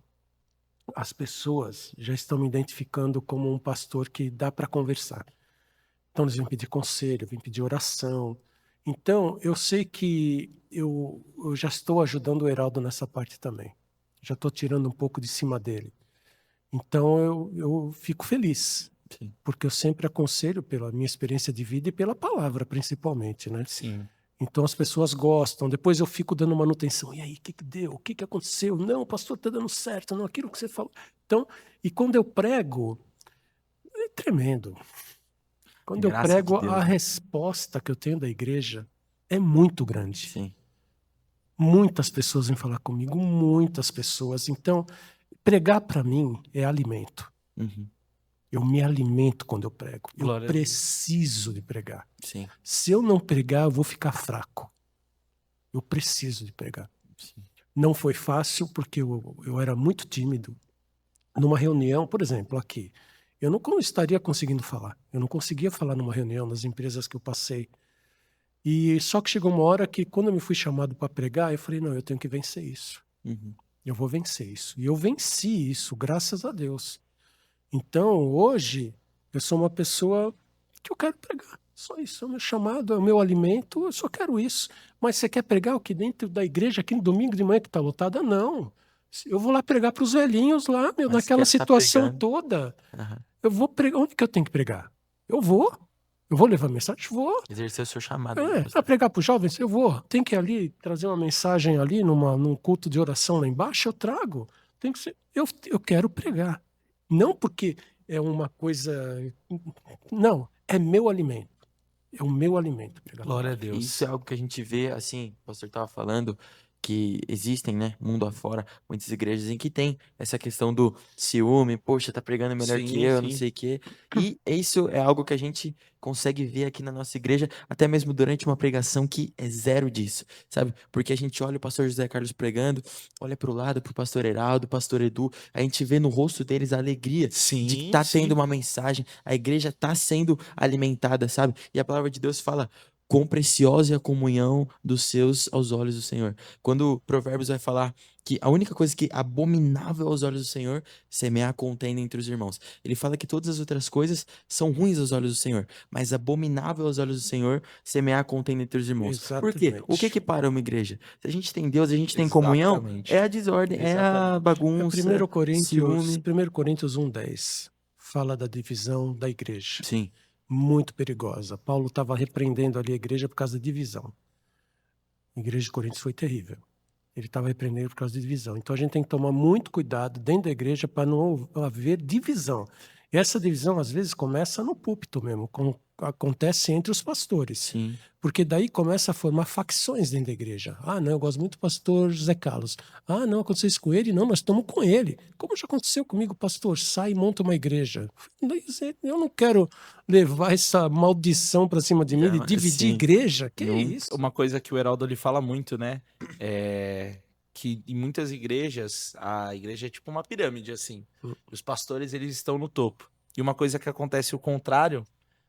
as pessoas já estão me identificando como um pastor que dá para conversar. Então, eles vêm pedir conselho, vêm pedir oração. Então, eu sei que eu já estou ajudando o Heraldo nessa parte também. Já estou tirando um pouco de cima dele. Então, eu fico feliz. Sim. Porque eu sempre aconselho pela minha experiência de vida e pela palavra, principalmente, né? Sim. Então as pessoas gostam. Depois eu fico dando manutenção. E aí, o que deu? O que aconteceu? Não, pastor, está dando certo. Não, aquilo que você falou. Então, e quando eu prego, é tremendo. Quando eu prego, a resposta que eu tenho da igreja é muito grande. Sim. Muitas pessoas vêm falar comigo, muitas pessoas. Então, pregar para mim é alimento. Uhum. Eu me alimento quando eu prego. Glória eu preciso de pregar. Sim. Se eu não pregar, eu vou ficar fraco. Eu preciso de pregar. Sim. Não foi fácil, porque eu era muito tímido. Numa reunião, por exemplo, aqui, eu não estaria conseguindo falar. Eu não conseguia falar numa reunião nas empresas que eu passei. E só que chegou uma hora que, quando eu me fui chamado para pregar, eu falei, não, eu tenho que vencer isso. Uhum. Eu vou vencer isso. E eu venci isso, graças a Deus. Então, hoje, eu sou uma pessoa que eu quero pregar. Só isso, é o meu chamado, é o meu alimento, eu só quero isso. Mas você quer pregar o que dentro da igreja, aqui no domingo de manhã que está lotada? Não. Eu vou lá pregar para os velhinhos lá, naquela situação toda. Uhum. Eu vou pregar. Onde que eu tenho que pregar? Eu vou levar mensagem? Vou. Exercer o seu chamado. Para pregar para os jovens? Eu vou. Tem que ir ali, trazer uma mensagem ali, num culto de oração lá embaixo? Eu trago. Tem que ser. Eu quero pregar. Não porque é uma coisa... Não, é meu alimento. É o meu alimento. Glória a Deus. Isso é algo que a gente vê, assim, o pastor estava falando, que existem, né, mundo afora, muitas igrejas em que tem essa questão do ciúme, poxa, tá pregando melhor que eu, não sei o quê. E isso é algo que a gente consegue ver aqui na nossa igreja, até mesmo durante uma pregação que é zero disso, sabe? Porque a gente olha o pastor José Carlos pregando, olha pro lado, pro pastor Heraldo, pastor Edu, a gente vê no rosto deles a alegria de que tá tendo uma mensagem, a igreja tá sendo alimentada, sabe? E a palavra de Deus fala... Quão preciosa é a comunhão dos seus aos olhos do Senhor. Quando Provérbios vai falar que a única coisa que é abominável aos olhos do Senhor, semear contenda entre os irmãos. Ele fala que todas as outras coisas são ruins aos olhos do Senhor, mas abominável aos olhos do Senhor, semear contenda entre os irmãos. Exatamente. Por quê? O que para uma igreja? Se a gente tem Deus, a gente tem comunhão, é a desordem, é a bagunça, 1 ciúme. Coríntios 1:10 fala da divisão da igreja. Sim. Muito perigosa. Paulo estava repreendendo ali a igreja por causa da divisão. A igreja de Coríntios foi terrível. Ele estava repreendendo por causa da divisão. Então a gente tem que tomar muito cuidado dentro da igreja para não haver divisão. E essa divisão, às vezes, começa no púlpito mesmo, como acontece entre os pastores. Sim. Porque daí começa a formar facções dentro da igreja. Ah, não, eu gosto muito do pastor José Carlos. Ah, não, aconteceu isso com ele? Não, mas estamos com ele. Como já aconteceu comigo, pastor? Sai e monta uma igreja. Eu não quero levar essa maldição para cima de mim de dividir igreja. Que é isso? Uma coisa que o Heraldo ele fala muito, né? que em muitas igrejas, a igreja é tipo uma pirâmide, assim. Os pastores, eles estão no topo. E uma coisa que acontece o contrário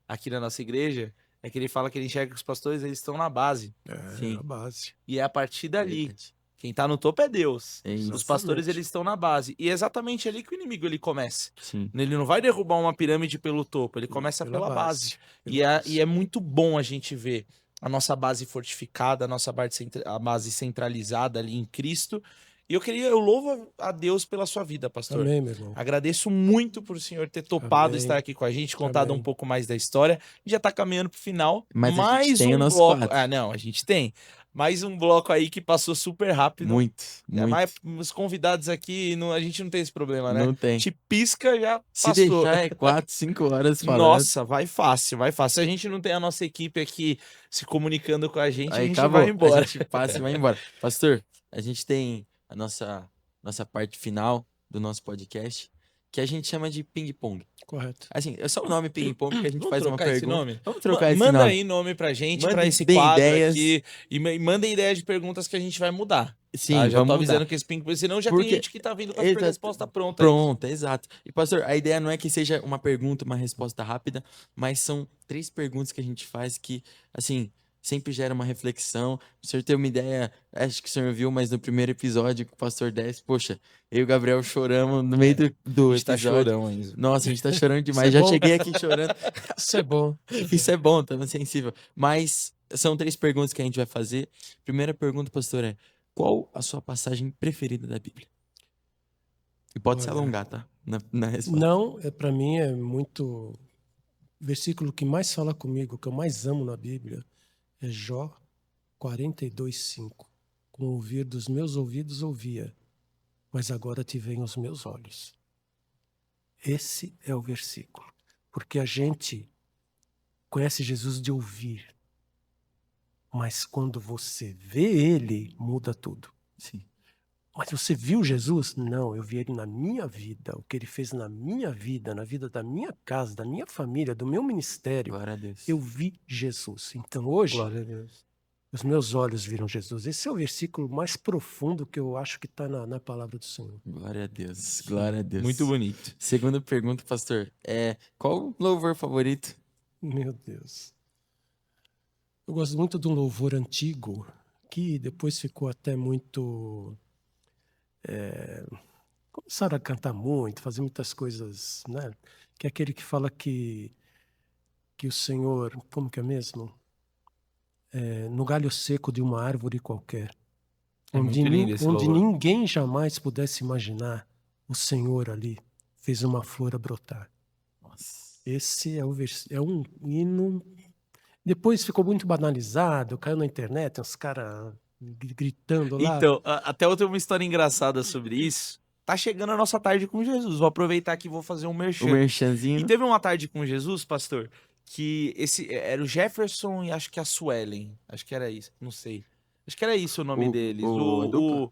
aqui na nossa igreja é que ele fala que ele enxerga que os pastores, eles estão na base. Sim. A base. E é a partir dali. Verdade. Quem tá no topo é Deus. É isso. Os pastores, Exatamente. eles estão na base. E é exatamente ali que o inimigo ele começa. Sim. Ele não vai derrubar uma pirâmide pelo topo, ele começa pela base. E é muito bom a gente ver a nossa base fortificada, a nossa a base centralizada ali em Cristo. E eu louvo a Deus pela sua vida, pastor. Amém, meu irmão. Agradeço muito por o senhor ter topado Amém. estar aqui com a gente, contado Amém. um pouco mais da história. A gente já tá caminhando pro final. Mas a gente mais tem o um nosso bloco. quadro. Ah, não, a gente tem. Mais um bloco aí que passou super rápido. Muito. É, mas os convidados aqui, a gente não tem esse problema, né? Não tem. Te pisca, já Se passou. deixar é 4, 5 horas falando. Nossa, vai fácil, vai fácil. Se a gente não tem a nossa equipe aqui se comunicando com a gente Aí vai acabou. embora. A gente passa e vai embora. Pastor, a gente tem a nossa parte final do nosso podcast, que a gente chama de ping-pong. Correto. Assim, é só o nome ping-pong que a gente Vamos faz uma trocar esse pergunta. nome? Vamos trocar esse Manda nome. aí nome pra gente, Mandem pra esse bem quadro ideias. aqui. E mandem ideia de perguntas que a gente vai mudar. Sim, tá? Já tô vamos avisando mudar. que esse ping-pong, senão já Porque- tem gente que tá vindo com a Exato. resposta pronta. aí. Pronto, exato. E, pastor, a ideia não é que seja uma pergunta, uma resposta rápida, mas são 3 perguntas que a gente faz que, assim, sempre gera uma reflexão. O senhor tem uma ideia, acho que o senhor viu, mas no primeiro episódio que o pastor desce, poxa, eu e o Gabriel choramos no meio do A gente tá episódio. chorando ainda. Nossa, a gente tá chorando demais. Isso Já é bom. cheguei aqui chorando. Isso é bom. Isso é bom, tá sensível. Mas são 3 perguntas que a gente vai fazer. Primeira pergunta, pastor, é: qual a sua passagem preferida da Bíblia? E pode se Olha, alongar, tá? Na resposta. Não, para mim é muito. O versículo que mais fala comigo, que eu mais amo na Bíblia, é Jó 42:5. Com o ouvir dos meus ouvidos ouvia, mas agora te veem os meus olhos. Esse é o versículo. Porque a gente conhece Jesus de ouvir, mas quando você vê ele, muda tudo. Sim. Mas você viu Jesus? Não, eu vi ele na minha vida, o que ele fez na minha vida, na vida da minha casa, da minha família, do meu ministério. Glória a Deus. Eu vi Jesus. Então hoje, Glória a Deus. os meus olhos viram Jesus. Esse é o versículo mais profundo que eu acho que está na palavra do Senhor. Glória a Deus. Glória a Deus. Muito bonito. Segunda pergunta, pastor. Qual o louvor favorito? Meu Deus. Eu gosto muito de um louvor antigo, que depois ficou até muito... começaram a cantar muito, fazer muitas coisas, né? Que é aquele que fala que o Senhor, como que é mesmo? No galho seco de uma árvore qualquer, É onde, muito lindo esse onde louvor. ninguém jamais pudesse imaginar, o Senhor ali fez uma flor a brotar. Nossa. Esse é um hino. Depois ficou muito banalizado, caiu na internet, uns caras gritando lá. Então, até eu tenho uma história engraçada sobre isso. Tá chegando a nossa tarde com Jesus. Vou aproveitar aqui e vou fazer um O merchan. merchanzinho. E teve uma tarde com Jesus, pastor, que era o Jefferson e acho que a Suelen. Acho que era isso, não sei. Acho que era isso o nome deles. a dupla?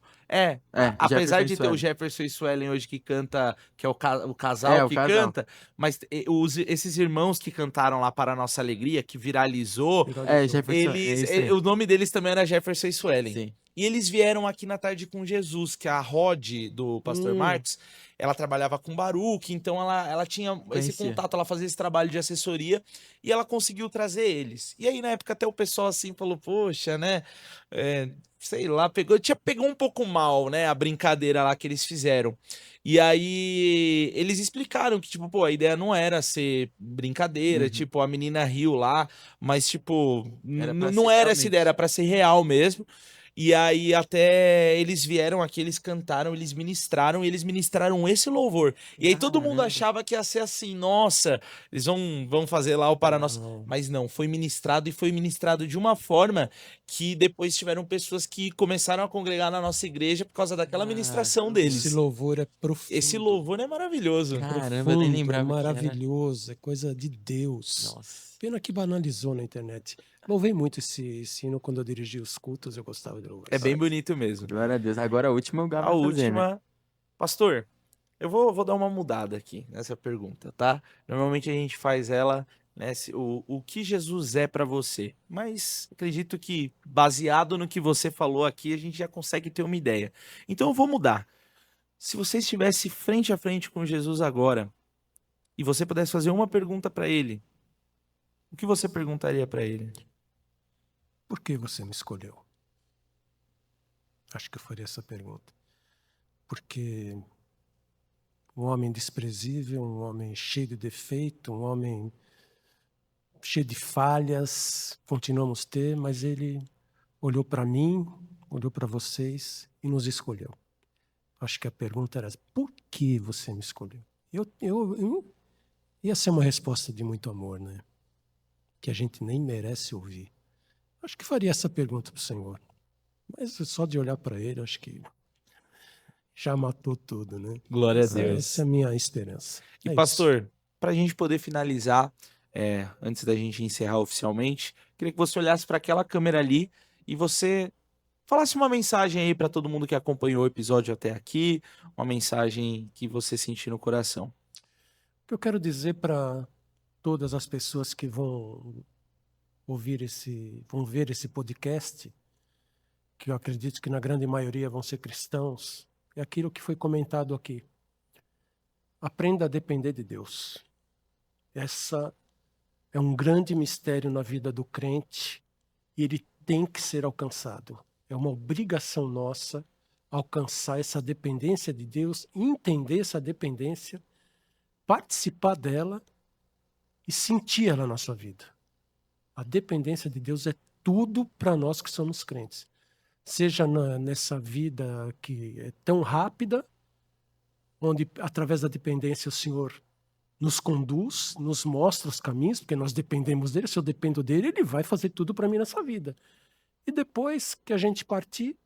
Apesar Jefferson de e ter o Suelen. Jefferson e Suelen hoje que canta, que é o casal o que casal. canta, mas esses irmãos que cantaram lá para a nossa alegria, que viralizou, Jefferson. é isso aí. o nome deles também era Jefferson e Suelen. Sim. E eles vieram aqui na tarde com Jesus, que a Rod, do pastor Marcos, ela trabalhava com Baruch, então ela tinha esse Conhecia. contato, ela fazia esse trabalho de assessoria e ela conseguiu trazer eles. E aí, na época, até o pessoal assim falou, poxa, né? Sei lá, pegou um pouco mal, né? A brincadeira lá que eles fizeram. E aí eles explicaram que, tipo, pô, a ideia não era ser brincadeira, tipo, a menina riu lá, mas, tipo, Era pra não ser era essa realmente. ideia, era pra ser real mesmo. E aí até eles vieram aqui, eles cantaram, eles ministraram esse louvor. E aí todo mundo Caramba. achava que ia ser assim, nossa, eles vão fazer lá o Para Nós. Mas não, foi ministrado e foi ministrado de uma forma que depois tiveram pessoas que começaram a congregar na nossa igreja por causa daquela ministração deles. Esse louvor é profundo. Esse louvor é maravilhoso. Caramba, eu nem profundo, lembrava é que era. maravilhoso, é coisa de Deus. Nossa. Pena que banalizou na internet. Louvei muito esse hino quando eu dirigi os cultos, eu gostava de louvar. É bem bonito mesmo. Glória a Deus. Agora a última o Gabriel A vai fazer, né? última. Pastor, eu vou dar uma mudada aqui nessa pergunta, tá? Normalmente a gente faz ela né? O que Jesus é para você. Mas acredito que, baseado no que você falou aqui, a gente já consegue ter uma ideia. Então eu vou mudar. Se você estivesse frente a frente com Jesus agora e você pudesse fazer uma pergunta para ele, o que você perguntaria para ele? Por que você me escolheu? Acho que eu faria essa pergunta. Porque um homem desprezível, um homem cheio de defeito, um homem cheio de falhas, continuamos a ter, mas ele olhou para mim, olhou para vocês e nos escolheu. Acho que a pergunta era, por que você me escolheu? Ia ser uma resposta de muito amor, né? Que a gente nem merece ouvir. Acho que faria essa pergunta para o Senhor. Mas só de olhar para ele, acho que já matou tudo, né? Glória a Deus. Essa é a minha esperança. E É pastor, para a gente poder finalizar, antes da gente encerrar oficialmente, queria que você olhasse para aquela câmera ali e você falasse uma mensagem aí para todo mundo que acompanhou o episódio até aqui, uma mensagem que você sentiu no coração. O que eu quero dizer para todas as pessoas que vão ver esse podcast, que eu acredito que na grande maioria vão ser cristãos, é aquilo que foi comentado aqui. Aprenda a depender de Deus. Essa é um grande mistério na vida do crente e ele tem que ser alcançado. É uma obrigação nossa alcançar essa dependência de Deus, entender essa dependência, participar dela e sentir ela na nossa vida. A dependência de Deus é tudo para nós que somos crentes. Seja nessa vida que é tão rápida, onde através da dependência o Senhor nos conduz, nos mostra os caminhos, porque nós dependemos dele. Se eu dependo dele, ele vai fazer tudo para mim nessa vida. E depois que a gente partir,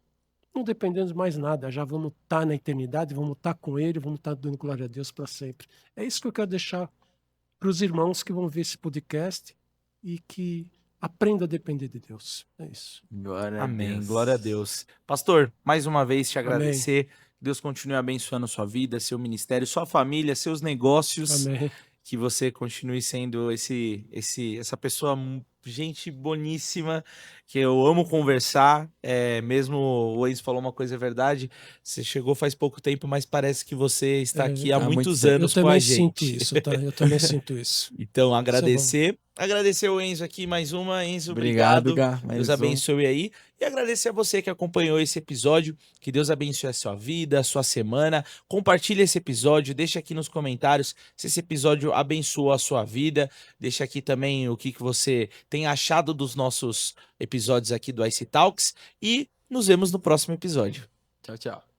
não dependemos mais nada, já vamos estar na eternidade, vamos estar com ele, vamos estar dando glória a Deus para sempre. É isso que eu quero deixar para os irmãos que vão ver esse podcast e que aprendam a depender de Deus. É isso. Glória a Amém, Deus. glória a Deus. Pastor, mais uma vez te Amém. agradecer. Deus continue abençoando a sua vida, seu ministério, sua família, seus negócios. Amém. Que você continue sendo essa pessoa, gente boníssima, que eu amo conversar. Mesmo o Enzo falou uma coisa, é verdade. Você chegou faz pouco tempo, mas parece que você está aqui há há muitos muito tempo. anos Eu com a também gente. sinto isso, tá? Eu também sinto isso. Então, agradecer o Enzo aqui mais uma. Enzo, Obrigado, obrigado. Gá. Mais Deus um. abençoe aí. E agradecer a você que acompanhou esse episódio. Que Deus abençoe a sua vida, a sua semana. Compartilhe esse episódio. Deixa aqui nos comentários se esse episódio abençoou a sua vida. Deixa aqui também o que você tem achado dos nossos episódios aqui do Ice Talks. E nos vemos no próximo episódio. Tchau, tchau.